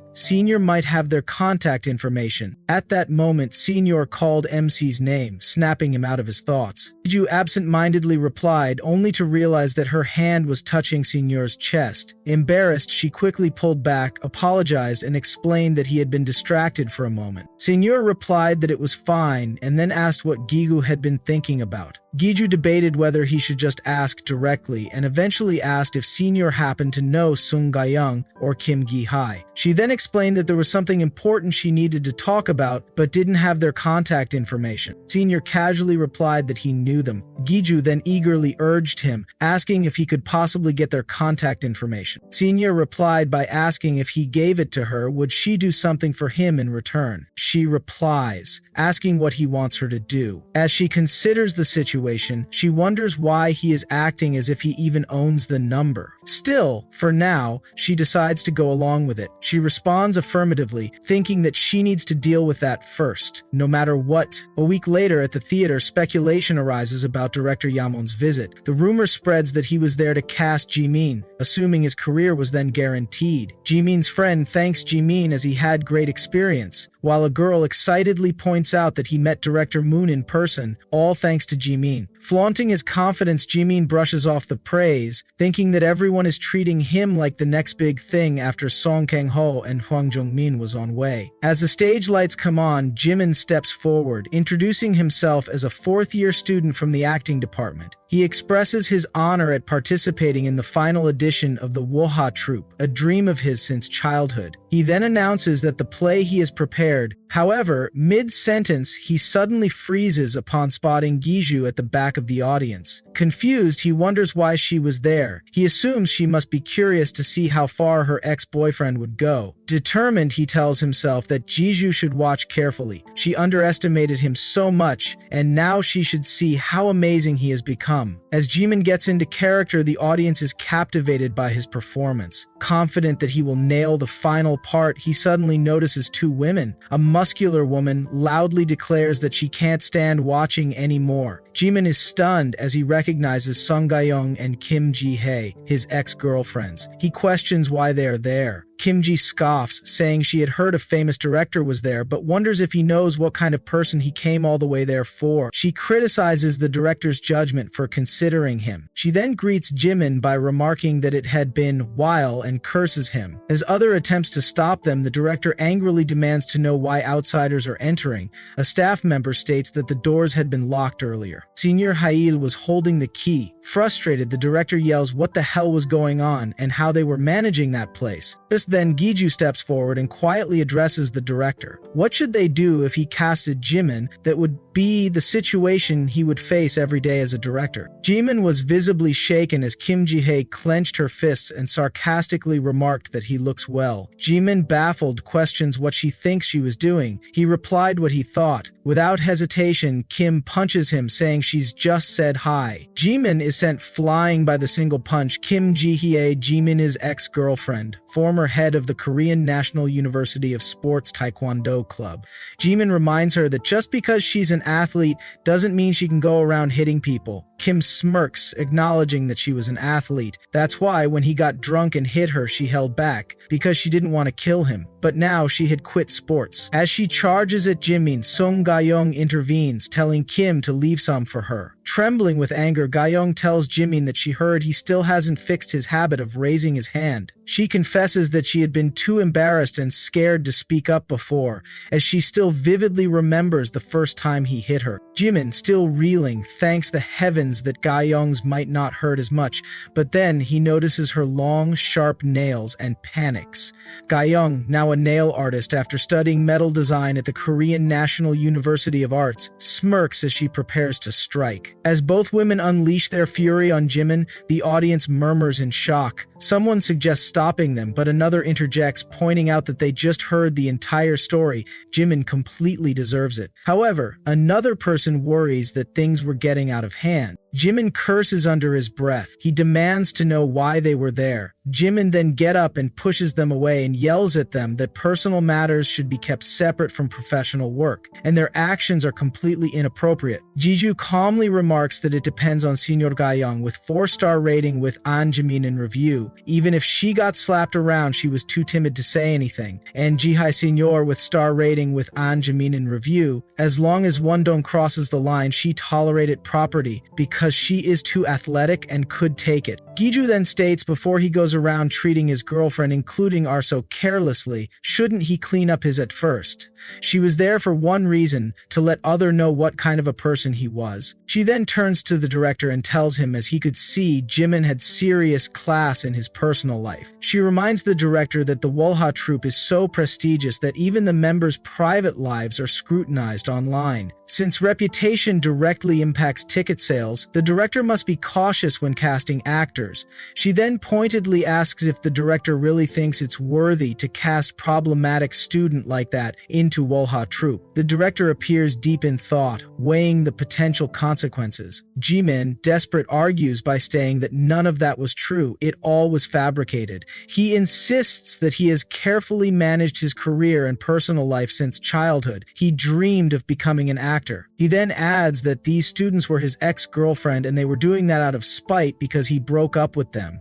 Senior might have their contact information. At that moment, Senior called MC's name, snapping him out of his thoughts. Giju absent-mindedly replied, only to realize that her hand was touching Senior's chest. Embarrassed, she quickly pulled back, apologized, and explained that he had been distracted for a moment. Senior replied that it was fine, and then asked what Giju had been thinking about. Giju debated whether he should just ask directly, and eventually asked if Senior happened to know Sung Ga-young or Kim Gi-hae. She then explained that there was something important she needed to talk about, but didn't have their contact information. Senior casually replied that he knew them. Giju then eagerly urged him, asking if he could possibly get their contact information. Senior replied by asking if he gave it to her, would she do something for him in return? She replies, asking what he wants her to do. As she considers the situation, she wonders why he is acting as if he even owns the number. Still, for now, she decides to go along with it. She responds affirmatively, thinking that she needs to deal with that first, no matter what. A week later at the theater, speculation arises about director Yamon's visit. The rumor spreads that he was there to cast Jimin, assuming his career was then guaranteed. Jimin's friend thanks Jimin as he had great experience, while a girl excitedly points out that he met director Moon in person, all thanks to Jimin. Flaunting his confidence, Jimin brushes off the praise, thinking that everyone is treating him like the next big thing after Song Kang-ho and Hwang Jung-min was on way. As the stage lights come on, Jimin steps forward, introducing himself as a fourth-year student from the acting department. He expresses his honor at participating in the final edition of the Woha troupe, a dream of his since childhood. He then announces that the play he has prepared. However, mid-sentence, he suddenly freezes upon spotting Giju at the back of the audience. Confused, he wonders why she was there. He assumes she must be curious to see how far her ex-boyfriend would go. Determined, he tells himself that Giju should watch carefully. She underestimated him so much, and now she should see how amazing he has become. As Jimin gets into character, the audience is captivated by his performance. Confident that he will nail the final part, he suddenly notices two women. A muscular woman loudly declares that she can't stand watching anymore. Jimin is stunned as he recognizes Sung Ga-young and Kim Ji-hae, his ex-girlfriends. He questions why they are there. Kim Ji scoffs, saying she had heard a famous director was there, but wonders if he knows what kind of person he came all the way there for. She criticizes the director's judgment for considering him. She then greets Jimin by remarking that it had been while and curses him. As other attempts to stop them, the director angrily demands to know why outsiders are entering. A staff member states that the doors had been locked earlier. Senior Hail was holding the key. Frustrated, the director yells what the hell was going on and how they were managing that place. Just then, Giju steps forward and quietly addresses the director. What should they do if he casted Jimin that would be the situation he would face every day as a director? Jimin was visibly shaken as Kim Ji-hae clenched her fists and sarcastically remarked that he looks well. Jimin, baffled, questions what she thinks she was doing. He replied what he thought. Without hesitation, Kim punches him, saying she's just said hi. Jimin is sent flying by the single punch. Kim Ji-hae, Jimin's ex-girlfriend, former head of the Korean National University of Sports Taekwondo Club. Jimin reminds her that just because she's an athlete doesn't mean she can go around hitting people. Kim smirks, acknowledging that she was an athlete. That's why when he got drunk and hit her, she held back, because she didn't want to kill him. But now she had quit sports. As she charges at Jimin, Sung Ga-young intervenes, telling Kim to leave some for her. Trembling with anger, Ga-young tells Jimin that she heard he still hasn't fixed his habit of raising his hand. She confesses that she had been too embarrassed and scared to speak up before, as she still vividly remembers the first time he hit her. Jimin, still reeling, thanks the heavens that Ga-young's might not hurt as much, but then he notices her long, sharp nails and panics. Ga-young, now a nail artist after studying metal design at the Korean National University of Arts, smirks as she prepares to strike. As both women unleash their fury on Jimin, the audience murmurs in shock. Someone suggests stopping them, but another interjects, pointing out that they just heard the entire story. Jimin completely deserves it. However, another person worries that things were getting out of hand. Jimin curses under his breath. He demands to know why they were there. Jimin then gets up and pushes them away and yells at them that personal matters should be kept separate from professional work, and their actions are completely inappropriate. Giju calmly remarks that it depends on Senior Ga-young with 4-star rating with An Jimin in review. Even if she got slapped around, she was too timid to say anything. And Jihai Senior with star rating with An Jimin in review. As long as Wondong crosses the line, she tolerated property because she is too athletic and could take it. Giju then states before he goes around treating his girlfriend, including Arso, carelessly, shouldn't he clean up his at first? She was there for one reason, to let other know what kind of a person he was. She then turns to the director and tells him, as he could see, Jimin had serious class in his personal life. She reminds the director that the Wolha troupe is so prestigious that even the members' private lives are scrutinized online. Since reputation directly impacts ticket sales, the director must be cautious when casting actors. She then pointedly asks if the director really thinks it's worthy to cast problematic student like that into Wolha troupe. The director appears deep in thought, weighing the potential consequences. Jimin, desperate, argues by saying that none of that was true, it all was fabricated. He insists that he has carefully managed his career and personal life since childhood. He dreamed of becoming an actor. He then adds that these students were his ex-girlfriend and they were doing that out of spite because he broke up with them.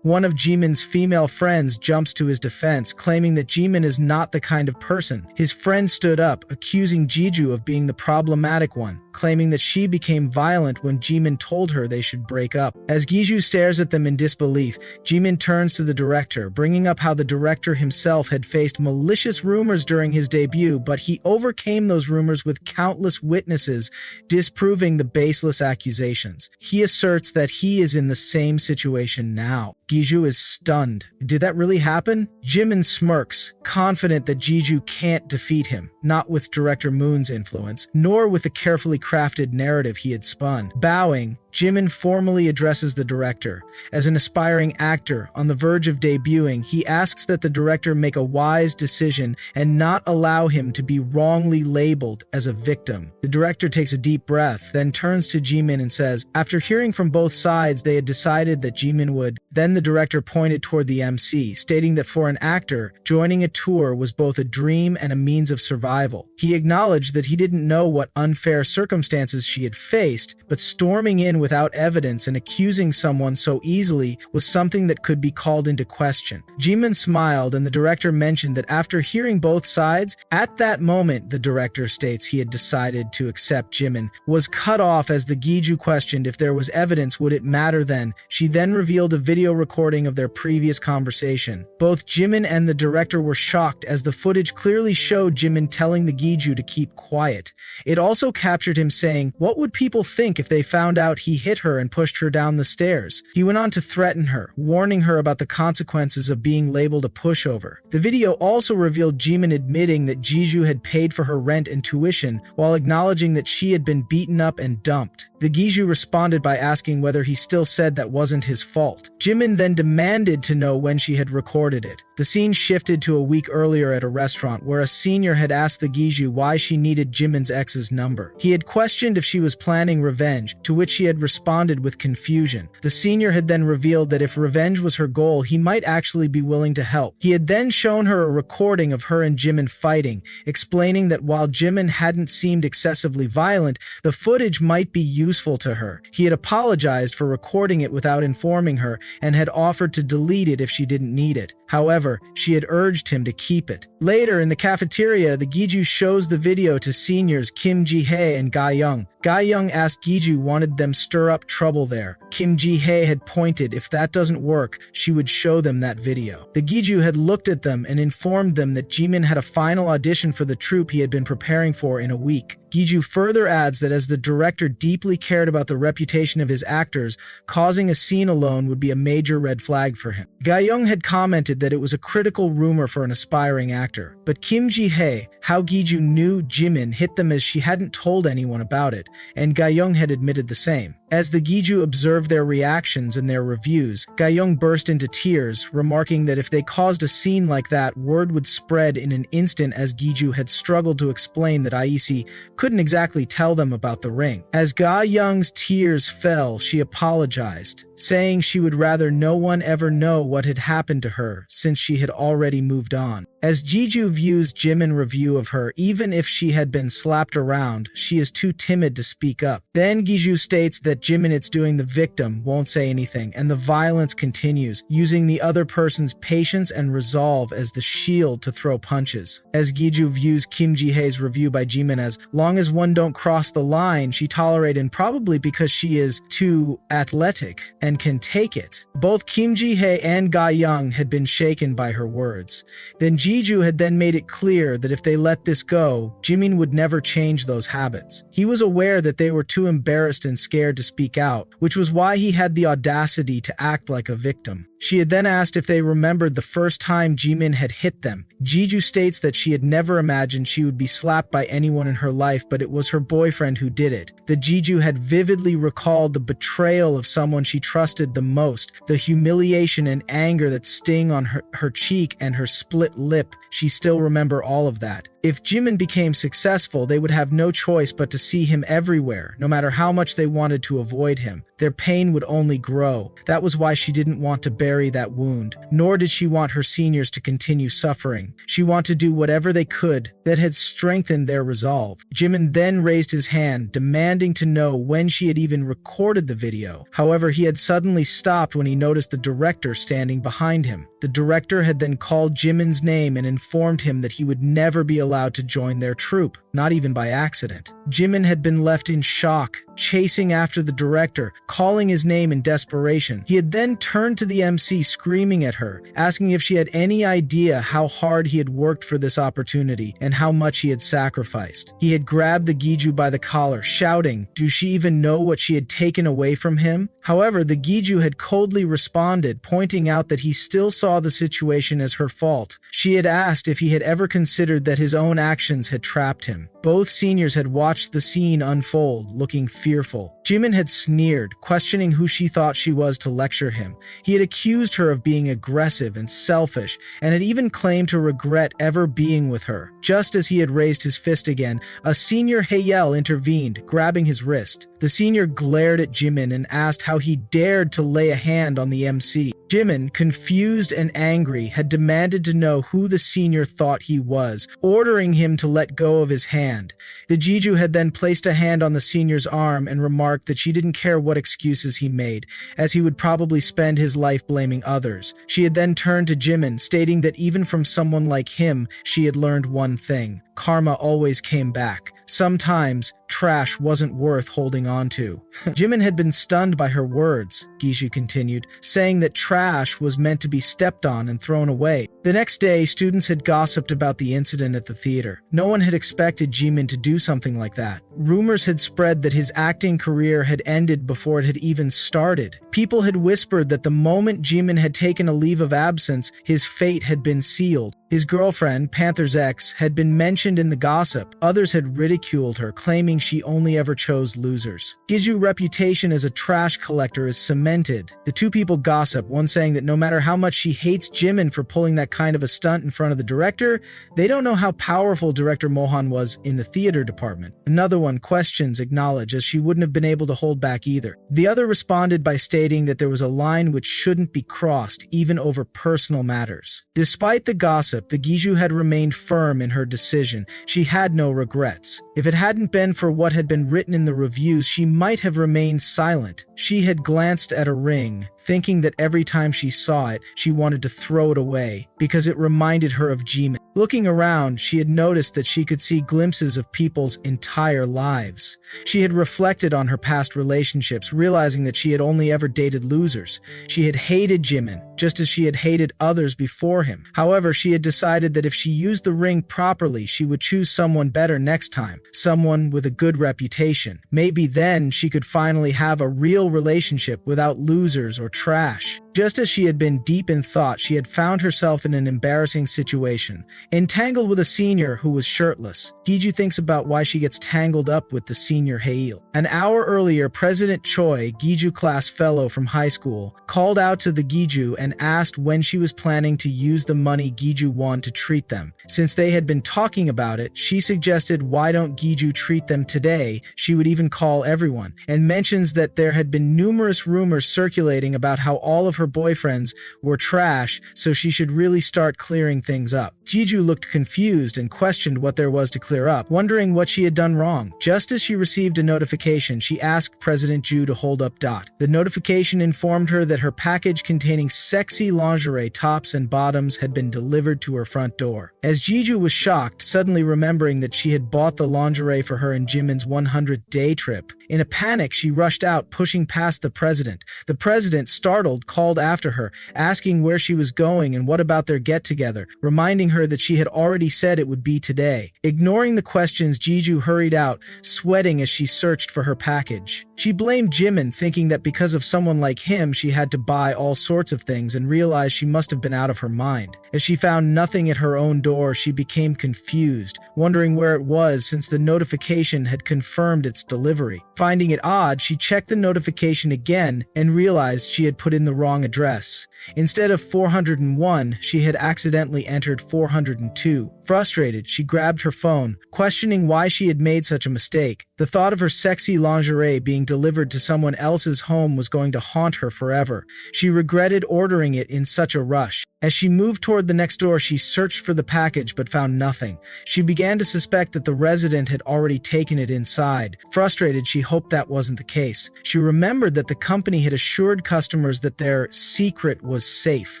One of Jimin's female friends jumps to his defense, claiming that Jimin is not the kind of person. His friend stood up, accusing Giju of being the problematic one, claiming that she became violent when Jimin told her they should break up. As Giju stares at them in disbelief, Jimin turns to the director, bringing up how the director himself had faced malicious rumors during his debut, but he overcame those rumors with countless witnesses disproving the baseless accusations. He asserts that he is in the same situation now. Giju is stunned. Did that really happen? Jimin smirks, confident that Giju can't defeat him, not with director Moon's influence, nor with the carefully crafted narrative he had spun. Bowing, Jimin formally addresses the director. As an aspiring actor on the verge of debuting, he asks that the director make a wise decision and not allow him to be wrongly labeled as a victim. The director takes a deep breath, then turns to Jimin and says, after hearing from both sides, they had decided that Jimin would. Then the director pointed toward the MC, stating that for an actor, joining a tour was both a dream and a means of survival. He acknowledged that he didn't know what unfair circumstances she had faced, but storming in without evidence and accusing someone so easily was something that could be called into question. Jimin smiled, and the director mentioned that after hearing both sides, at that moment, the director states he had decided to accept Jimin, was cut off as the Giju questioned if there was evidence, would it matter then? She then revealed a video recording of their previous conversation. Both Jimin and the director were shocked as the footage clearly showed Jimin telling the Giju to keep quiet. It also captured him saying, "What would people think if they found out he hit her and pushed her down the stairs?" He went on to threaten her, warning her about the consequences of being labeled a pushover. The video also revealed Jimin admitting that Giju had paid for her rent and tuition, while acknowledging that she had been beaten up and dumped. The Giju responded by asking whether he still said that wasn't his fault. Jimin then demanded to know when she had recorded it. The scene shifted to a week earlier at a restaurant where a senior had asked the Giju why she needed Jimin's ex's number. He had questioned if she was planning revenge, to which she had responded with confusion. The senior had then revealed that if revenge was her goal, he might actually be willing to help. He had then shown her a recording of her and Jimin fighting, explaining that while Jimin hadn't seemed excessively violent, the footage might be useful to her. He had apologized for recording it without informing her and had offered to delete it if she didn't need it. However, she had urged him to keep it. Later, in the cafeteria, the Giju shows the video to seniors Kim Ji-hae and Ga-young. Ga-young asked Giju wanted them stir up trouble there. Kim Ji-hae had pointed if that doesn't work, she would show them that video. The Giju had looked at them and informed them that Jimin had a final audition for the troupe he had been preparing for in a week. Giju further adds that as the director deeply cared about the reputation of his actors, causing a scene alone would be a major red flag for him. Ga-young had commented that it was a critical rumor for an aspiring actor, but Kim Ji-hae, how Giju knew Jimin hit them as she hadn't told anyone about it, and Ga-young had admitted the same. As the Giju observed their reactions and their reviews, Gayong burst into tears, remarking that if they caused a scene like that, word would spread in an instant, as Giju had struggled to explain that Aisi couldn't exactly tell them about the ring. As Gayong's tears fell, she apologized, saying she would rather no one ever know what had happened to her since she had already moved on. As Giju views Jimin review of her, even if she had been slapped around, she is too timid to speak up. Then Giju states that Jimin, it's doing the victim, won't say anything, and the violence continues, using the other person's patience and resolve as the shield to throw punches. As Giju views Kim Ji-hae's review by Jimin as long as one don't cross the line, she tolerate, and probably because she is too athletic and can take it. Both Kim Ji-hae and Ga-young had been shaken by her words. Then Giju had then made it clear that if they let this go, Jimin would never change those habits. He was aware that they were too embarrassed and scared to speak out, which was why he had the audacity to act like a victim. She had then asked if they remembered the first time Jimin had hit them. Giju states that she had never imagined she would be slapped by anyone in her life, but it was her boyfriend who did it. The Giju had vividly recalled the betrayal of someone she trusted the most, the humiliation and anger that sting on her cheek and her split lip. She still remember all of that. If Jimin became successful, they would have no choice but to see him everywhere, no matter how much they wanted to avoid him. Their pain would only grow. That was why she didn't want to bury that wound, nor did she want her seniors to continue suffering. She wanted to do whatever they could that had strengthened their resolve. Jimin then raised his hand, demanding to know when she had even recorded the video. However, he had suddenly stopped when he noticed the director standing behind him. The director had then called Jimin's name and informed him that he would never be allowed to join their troupe, not even by accident. Jimin had been left in shock, chasing after the director, calling his name in desperation. He had then turned to the MC, screaming at her, asking if she had any idea how hard he had worked for this opportunity and how much he had sacrificed. He had grabbed the Giju by the collar, shouting, "Do she even know what she had taken away from him?" However, the Giju had coldly responded, pointing out that he still saw the situation as her fault. She had asked if he had ever considered that his own actions had trapped him. Both seniors had watched the scene unfold, looking fearful. Jimin had sneered, questioning who she thought she was to lecture him. He had accused her of being aggressive and selfish, and had even claimed to regret ever being with her. Just as he had raised his fist again, a senior Haeyel intervened, grabbing his wrist. The senior glared at Jimin and asked how he dared to lay a hand on the MC. Jimin, confused and angry, had demanded to know who the senior thought he was, ordering him to let go of his hand. The Giju had then placed a hand on the senior's arm and remarked that she didn't care what excuses he made, as he would probably spend his life blaming others. She had then turned to Jimin, stating that even from someone like him, she had learned one thing: karma always came back. Sometimes, trash wasn't worth holding on to. Jimin had been stunned by her words, Giju continued, saying that trash was meant to be stepped on and thrown away. The next day, students had gossiped about the incident at the theater. No one had expected Jimin to do something like that. Rumors had spread that his acting career had ended before it had even started. People had whispered that the moment Jimin had taken a leave of absence, his fate had been sealed. His girlfriend, Panther's ex, had been mentioned in the gossip. Others had ridiculed her, claiming she only ever chose losers. Giju's reputation as a trash collector is cemented. The two people gossip, one saying that no matter how much she hates Jimin for pulling that kind of a stunt in front of the director, they don't know how powerful director Mohan was in the theater department. Another one questions acknowledge, as she wouldn't have been able to hold back either. The other responded by stating that there was a line which shouldn't be crossed, even over personal matters. Despite the gossip, the Giju had remained firm in her decision. She had no regrets. If it hadn't been for what had been written in the reviews, she might have remained silent. She had glanced at a ring, thinking that every time she saw it, she wanted to throw it away, because it reminded her of Jimin. Looking around, she had noticed that she could see glimpses of people's entire lives. She had reflected on her past relationships, realizing that she had only ever dated losers. She had hated Jimin, just as she had hated others before him. However, she had decided that if she used the ring properly, she would choose someone better next time, someone with a good reputation. Maybe then she could finally have a real relationship without losers or trash. Just as she had been deep in thought, she had found herself in an embarrassing situation, entangled with a senior who was shirtless. Giju thinks about why she gets tangled up with the senior Hail. An hour earlier, President Choi, Giju class fellow from high school, called out to the Giju and asked when she was planning to use the money Giju won to treat them. Since they had been talking about it, she suggested why don't Giju treat them today. She would even call everyone, and mentions that there had been numerous rumors circulating about how all of her boyfriends were trash, so she should really start clearing things up. Giju looked confused and questioned what there was to clear up, wondering what she had done wrong. Just as she received a notification, she asked President Ju to hold up. The notification informed her that her package containing sexy lingerie tops and bottoms had been delivered to her front door. As Giju was shocked, suddenly remembering that she had bought the lingerie for her in Jimin's 100-day trip. In a panic, she rushed out, pushing past the president. The president, startled, called after her, asking where she was going and what about their get-together, reminding her that she had already said it would be today. Ignoring the questions, Giju hurried out, sweating as she searched for her package. She blamed Jimin, thinking that because of someone like him, she had to buy all sorts of things, and realized she must have been out of her mind. As she found nothing at her own door, she became confused, wondering where it was since the notification had confirmed its delivery. Finding it odd, she checked the notification again and realized she had put in the wrong address. Instead of 401, she had accidentally entered 402. Frustrated, she grabbed her phone, questioning why she had made such a mistake. The thought of her sexy lingerie being delivered to someone else's home was going to haunt her forever. She regretted ordering it in such a rush. As she moved toward the next door, she searched for the package but found nothing. She began to suspect that the resident had already taken it inside. Frustrated, she hoped that wasn't the case. She remembered that the company had assured customers that their secret was safe,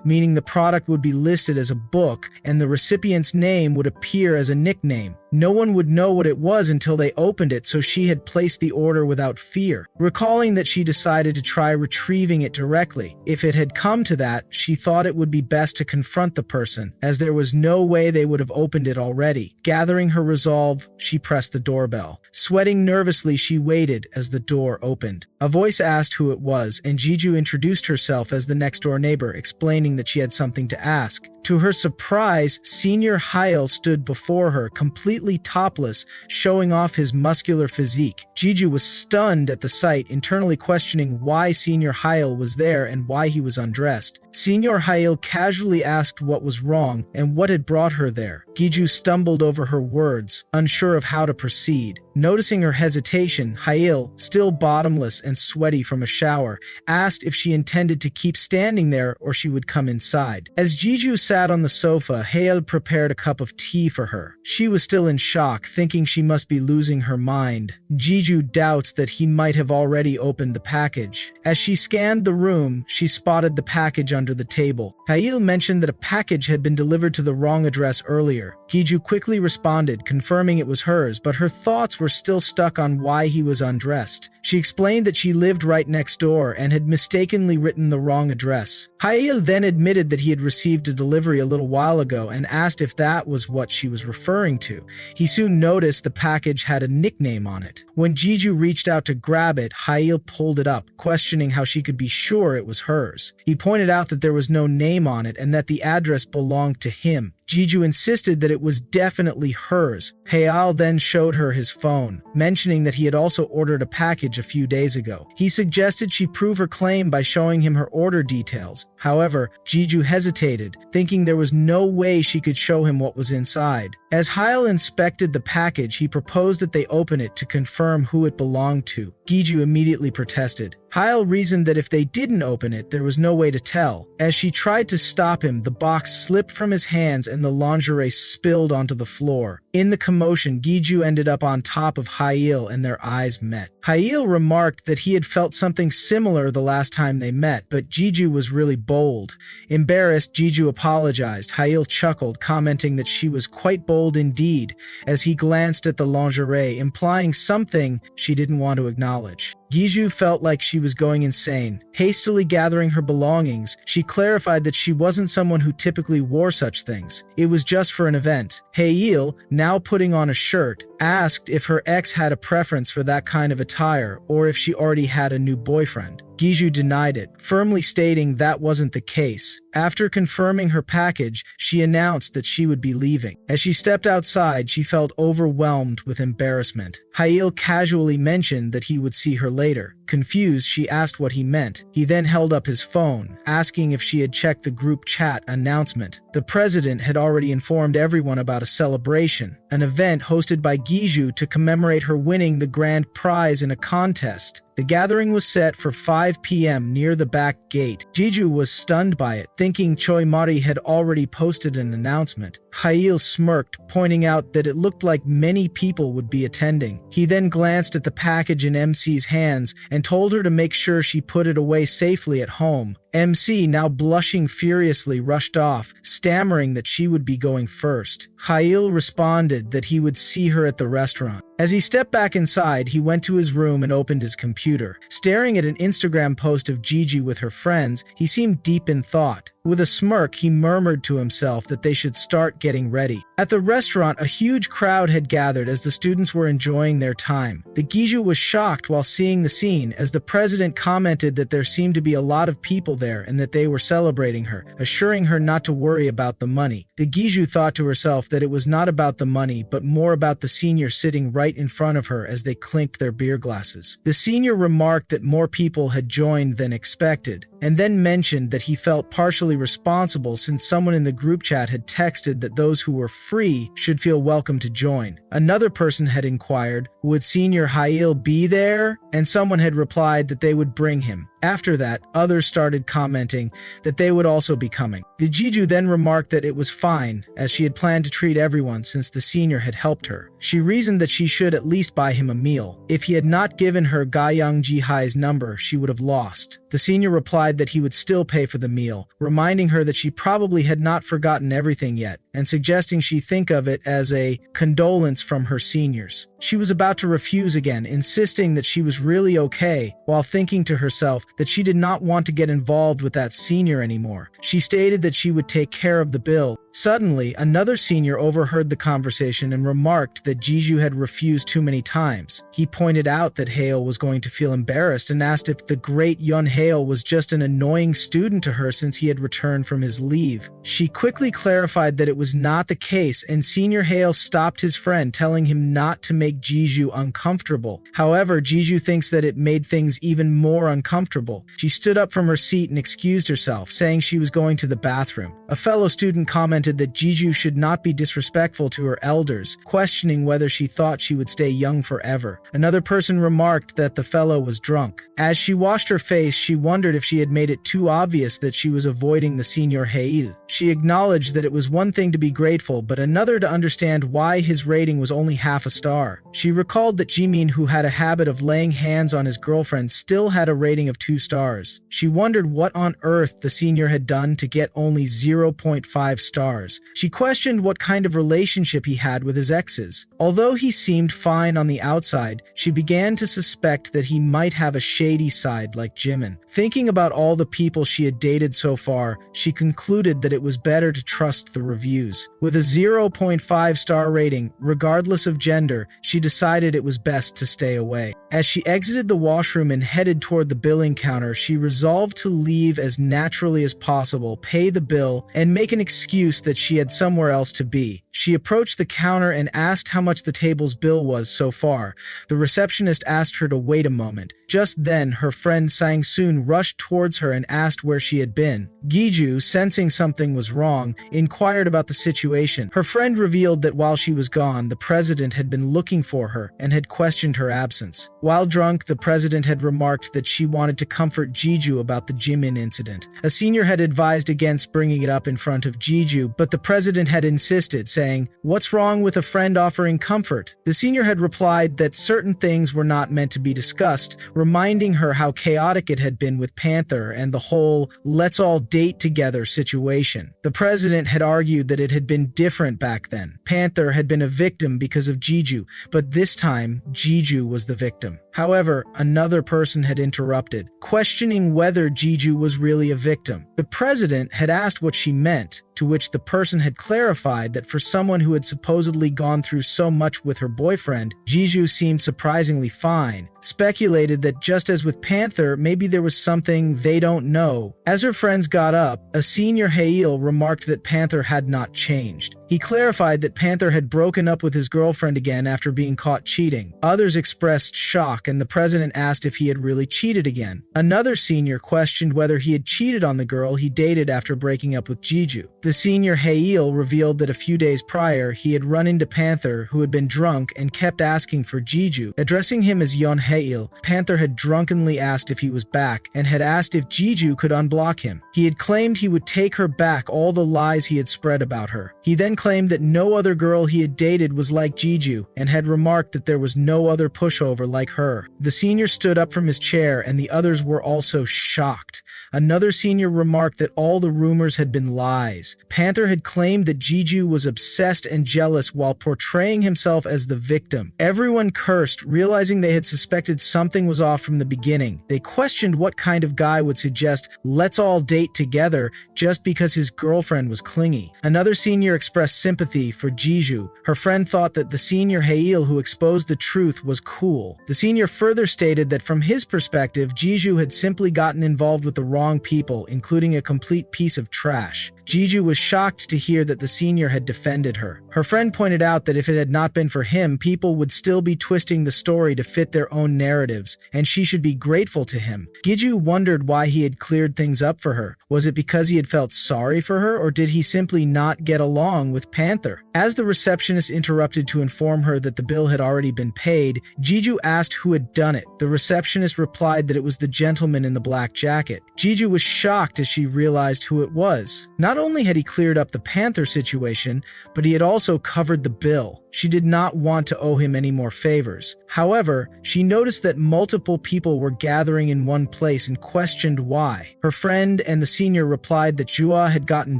meaning the product would be listed as a book and the recipient's name would appear as a nickname. No one would know what it was until they opened it, so she had placed the order without fear. Recalling that, she decided to try retrieving it directly. If it had come to that, she thought it would be best to confront the person, as there was no way they would have opened it already. Gathering her resolve, she pressed the doorbell. Sweating nervously, she waited as the door opened. A voice asked who it was, and Giju introduced herself as the next-door neighbor, explaining that she had something to ask. To her surprise, Senior Hyel stood before her, completely topless, showing off his muscular physique. Giju was stunned at the sight, internally questioning why Senior Hyel was there and why he was undressed. Senior Hyel casually asked what was wrong and what had brought her there. Giju stumbled over her words, unsure of how to proceed. Noticing her hesitation, Hyel, still bottomless and sweaty from a shower, asked if she intended to keep standing there or she would come inside. As Giju sat on the sofa, Hyel prepared a cup of tea for her. She was still in shock, thinking she must be losing her mind. Giju doubts that he might have already opened the package. As she scanned the room, she spotted the package under the table. Hyel mentioned that a package had been delivered to the wrong address earlier. Giju quickly responded, confirming it was hers, but her thoughts were still stuck on why he was undressed. She explained that she lived right next door and had mistakenly written the wrong address. Hyel then admitted that he had received a delivery a little while ago and asked if that was what she was referring to. He soon noticed the package had a nickname on it. When Giju reached out to grab it, Hyel pulled it up, questioning how she could be sure it was hers. He pointed out that there was no name on it and that the address belonged to him. Giju insisted that it was definitely hers. Hyel then showed her his phone, mentioning that he had also ordered a package a few days ago. He suggested she prove her claim by showing him her order details. However, Giju hesitated, thinking there was no way she could show him what was inside. As Hyel inspected the package, he proposed that they open it to confirm who it belonged to. Giju immediately protested. Hyel reasoned that if they didn't open it, there was no way to tell. As she tried to stop him, the box slipped from his hands and the lingerie spilled onto the floor. In the commotion, Giju ended up on top of Hyel and their eyes met. Hyel remarked that he had felt something similar the last time they met, but Giju was really bold. Embarrassed, Giju apologized. Hyel chuckled, commenting that she was quite bold indeed, as he glanced at the lingerie, implying something she didn't want to acknowledge. Giju felt like she was going insane. Hastily gathering her belongings, she clarified that she wasn't someone who typically wore such things. It was just for an event. Hyel, now putting on a shirt, asked if her ex had a preference for that kind of attire or if she already had a new boyfriend. Giju denied it, firmly stating that wasn't the case. After confirming her package, she announced that she would be leaving. As she stepped outside, she felt overwhelmed with embarrassment. Hail casually mentioned that he would see her later. Confused, she asked what he meant. He then held up his phone, asking if she had checked the group chat announcement. The president had already informed everyone about a celebration, an event hosted by Giju to commemorate her winning the grand prize in a contest. The gathering was set for 5 p.m. near the back gate. Giju was stunned by it, thinking Choi Mari had already posted an announcement. Hail smirked, pointing out that it looked like many people would be attending. He then glanced at the package in MC's hands and told her to make sure she put it away safely at home. MC, now blushing furiously, rushed off, stammering that she would be going first. Khail responded that he would see her at the restaurant. As he stepped back inside, he went to his room and opened his computer. Staring at an Instagram post of Gigi with her friends, he seemed deep in thought. With a smirk, he murmured to himself that they should start getting ready. At the restaurant, a huge crowd had gathered as the students were enjoying their time. The Giju was shocked while seeing the scene, as the president commented that there seemed to be a lot of people there and that they were celebrating her, assuring her not to worry about the money. The Giju thought to herself that it was not about the money, but more about the senior sitting right in front of her as they clinked their beer glasses. The senior remarked that more people had joined than expected, and then mentioned that he felt partially responsible since someone in the group chat had texted that those who were free should feel welcome to join. Another person had inquired, would Senior Hail be there? And someone had replied that they would bring him. After that, others started commenting that they would also be coming. The Giju then remarked that it was fine, as she had planned to treat everyone since the senior had helped her. She reasoned that she should at least buy him a meal. If he had not given her Gaiyang Jihai's number, she would have lost. The senior replied that he would still pay for the meal, reminding her that she probably had not forgotten everything yet, and suggesting she think of it as a condolence from her seniors. She was about to refuse again, insisting that she was really okay, while thinking to herself that she did not want to get involved with that senior anymore. She stated that she would take care of the bill. Suddenly, another senior overheard the conversation and remarked that Giju had refused too many times. He pointed out that Hale was going to feel embarrassed and asked if the great Yun Hale was just an annoying student to her since he had returned from his leave. She quickly clarified that it was not the case, and Senior Hale stopped his friend, telling him not to make Giju uncomfortable. However, Giju thinks that it made things even more uncomfortable. She stood up from her seat and excused herself, saying she was going to the bathroom. A fellow student commented that Giju should not be disrespectful to her elders, questioning whether she thought she would stay young forever. Another person remarked that the fellow was drunk. As she washed her face, she wondered if she had made it too obvious that she was avoiding the Senior Hail. She acknowledged that it was one thing to be grateful, but another to understand why his rating was only half a star. She recalled that Jimin, who had a habit of laying hands on his girlfriend, still had a rating of 2 stars. She wondered what on earth the senior had done to get only 0.5 stars. She questioned what kind of relationship he had with his exes. Although he seemed fine on the outside, she began to suspect that he might have a shady side like Jimin. Thinking about all the people she had dated so far, she concluded that it was better to trust the reviews. With a 0.5 star rating, regardless of gender, she decided it was best to stay away. As she exited the washroom and headed toward the billing counter, she resolved to leave as naturally as possible, pay the bill, and make an excuse that she had somewhere else to be. She approached the counter and asked how much the table's bill was so far. The receptionist asked her to wait a moment. Just then, her friend Sang-soon rushed towards her and asked where she had been. Giju, sensing something was wrong, inquired about the situation. Her friend revealed that while she was gone, the president had been looking for her and had questioned her absence. While drunk, the president had remarked that she wanted to comfort Giju about the Jimin incident. A senior had advised against bringing it up in front of Giju, but the president had insisted, saying, "What's wrong with a friend offering comfort?" The senior had replied that certain things were not meant to be discussed, reminding her how chaotic it had been with Panther and the whole "let's all date together" situation. The president had argued that it had been different back then. Panther had been a victim because of Giju, but this time, Giju was the victim. However, another person had interrupted, questioning whether Giju was really a victim. The president had asked what she meant. to which the person had clarified that for someone who had supposedly gone through so much with her boyfriend, Giju seemed surprisingly fine, speculated that just as with Panther, maybe there was something they don't know. As her friends got up, a senior Hail remarked that Panther had not changed. He clarified that Panther had broken up with his girlfriend again after being caught cheating. Others expressed shock, and the president asked if he had really cheated again. Another senior questioned whether he had cheated on the girl he dated after breaking up with Giju. The senior Hail revealed that a few days prior, he had run into Panther, who had been drunk and kept asking for Giju. Addressing him as Yon Hail, Panther had drunkenly asked if he was back and had asked if Giju could unblock him. He had claimed he would take her back all the lies he had spread about her. He then claimed that no other girl he had dated was like Giju and had remarked that there was no other pushover like her. The senior stood up from his chair and the others were also shocked. Another senior remarked that all the rumors had been lies. Panther had claimed that Giju was obsessed and jealous while portraying himself as the victim. Everyone cursed, realizing they had suspected something was off from the beginning. They questioned what kind of guy would suggest, "Let's all date together," just because his girlfriend was clingy. Another senior expressed sympathy for Giju. Her friend thought that the senior Hail who exposed the truth was cool. The senior further stated that from his perspective, Giju had simply gotten involved with the wrong people, including a complete piece of trash. Giju was shocked to hear that the senior had defended her. Her friend pointed out that if it had not been for him, people would still be twisting the story to fit their own narratives, and she should be grateful to him. Giju wondered why he had cleared things up for her. Was it because he had felt sorry for her, or did he simply not get along with Panther? As the receptionist interrupted to inform her that the bill had already been paid, Giju asked who had done it. The receptionist replied that it was the gentleman in the black jacket. Giju was shocked as she realized who it was. Not only had he cleared up the Panther situation, but he had also covered the bill. She did not want to owe him any more favors. However, she noticed that multiple people were gathering in one place and questioned why. Her friend and the senior replied that Jua had gotten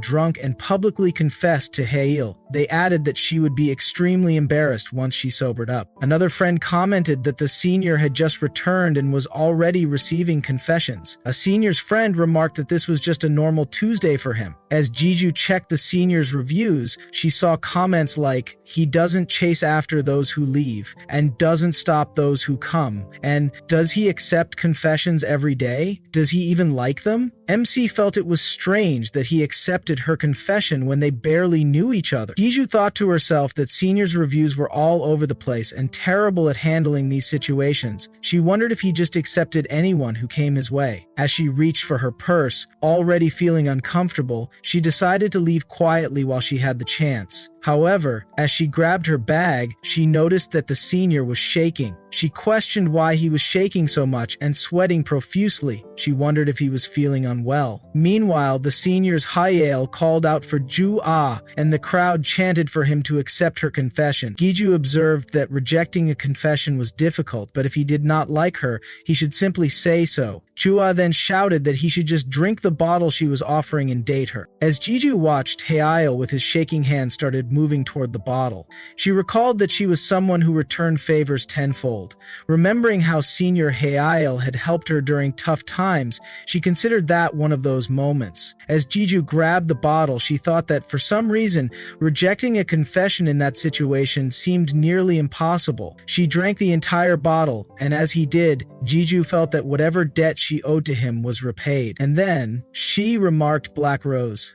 drunk and publicly confessed to Hail. They added that she would be extremely embarrassed once she sobered up. Another friend commented that the senior had just returned and was already receiving confessions. A senior's friend remarked that this was just a normal Tuesday for him. As Giju checked the senior's reviews, she saw comments like, "He doesn't chase after those who leave, and doesn't stop those who come, and does he accept confessions every day? Does he even like them?" MC felt it was strange that he accepted her confession when they barely knew each other. Giju thought to herself that senior's reviews were all over the place and terrible at handling these situations. She wondered if he just accepted anyone who came his way. As she reached for her purse, already feeling uncomfortable, she decided to leave quietly while she had the chance. However, as she grabbed her bag, she noticed that the senior was shaking. She questioned why he was shaking so much and sweating profusely. She wondered if he was feeling unwell. Meanwhile, the senior's Hayal called out for Ju-ah, and the crowd chanted for him to accept her confession. Giju observed that rejecting a confession was difficult, but if he did not like her, he should simply say so. Chua then shouted that he should just drink the bottle she was offering and date her. As Giju watched, Hail with his shaking hand started moving toward the bottle. She recalled that she was someone who returned favors tenfold. Remembering how senior Hail had helped her during tough times, she considered that one of those moments. As Giju grabbed the bottle, she thought that for some reason, rejecting a confession in that situation seemed nearly impossible. She drank the entire bottle, and as he did, Giju felt that whatever debt she owed to him was repaid. And then, she remarked Black Rose.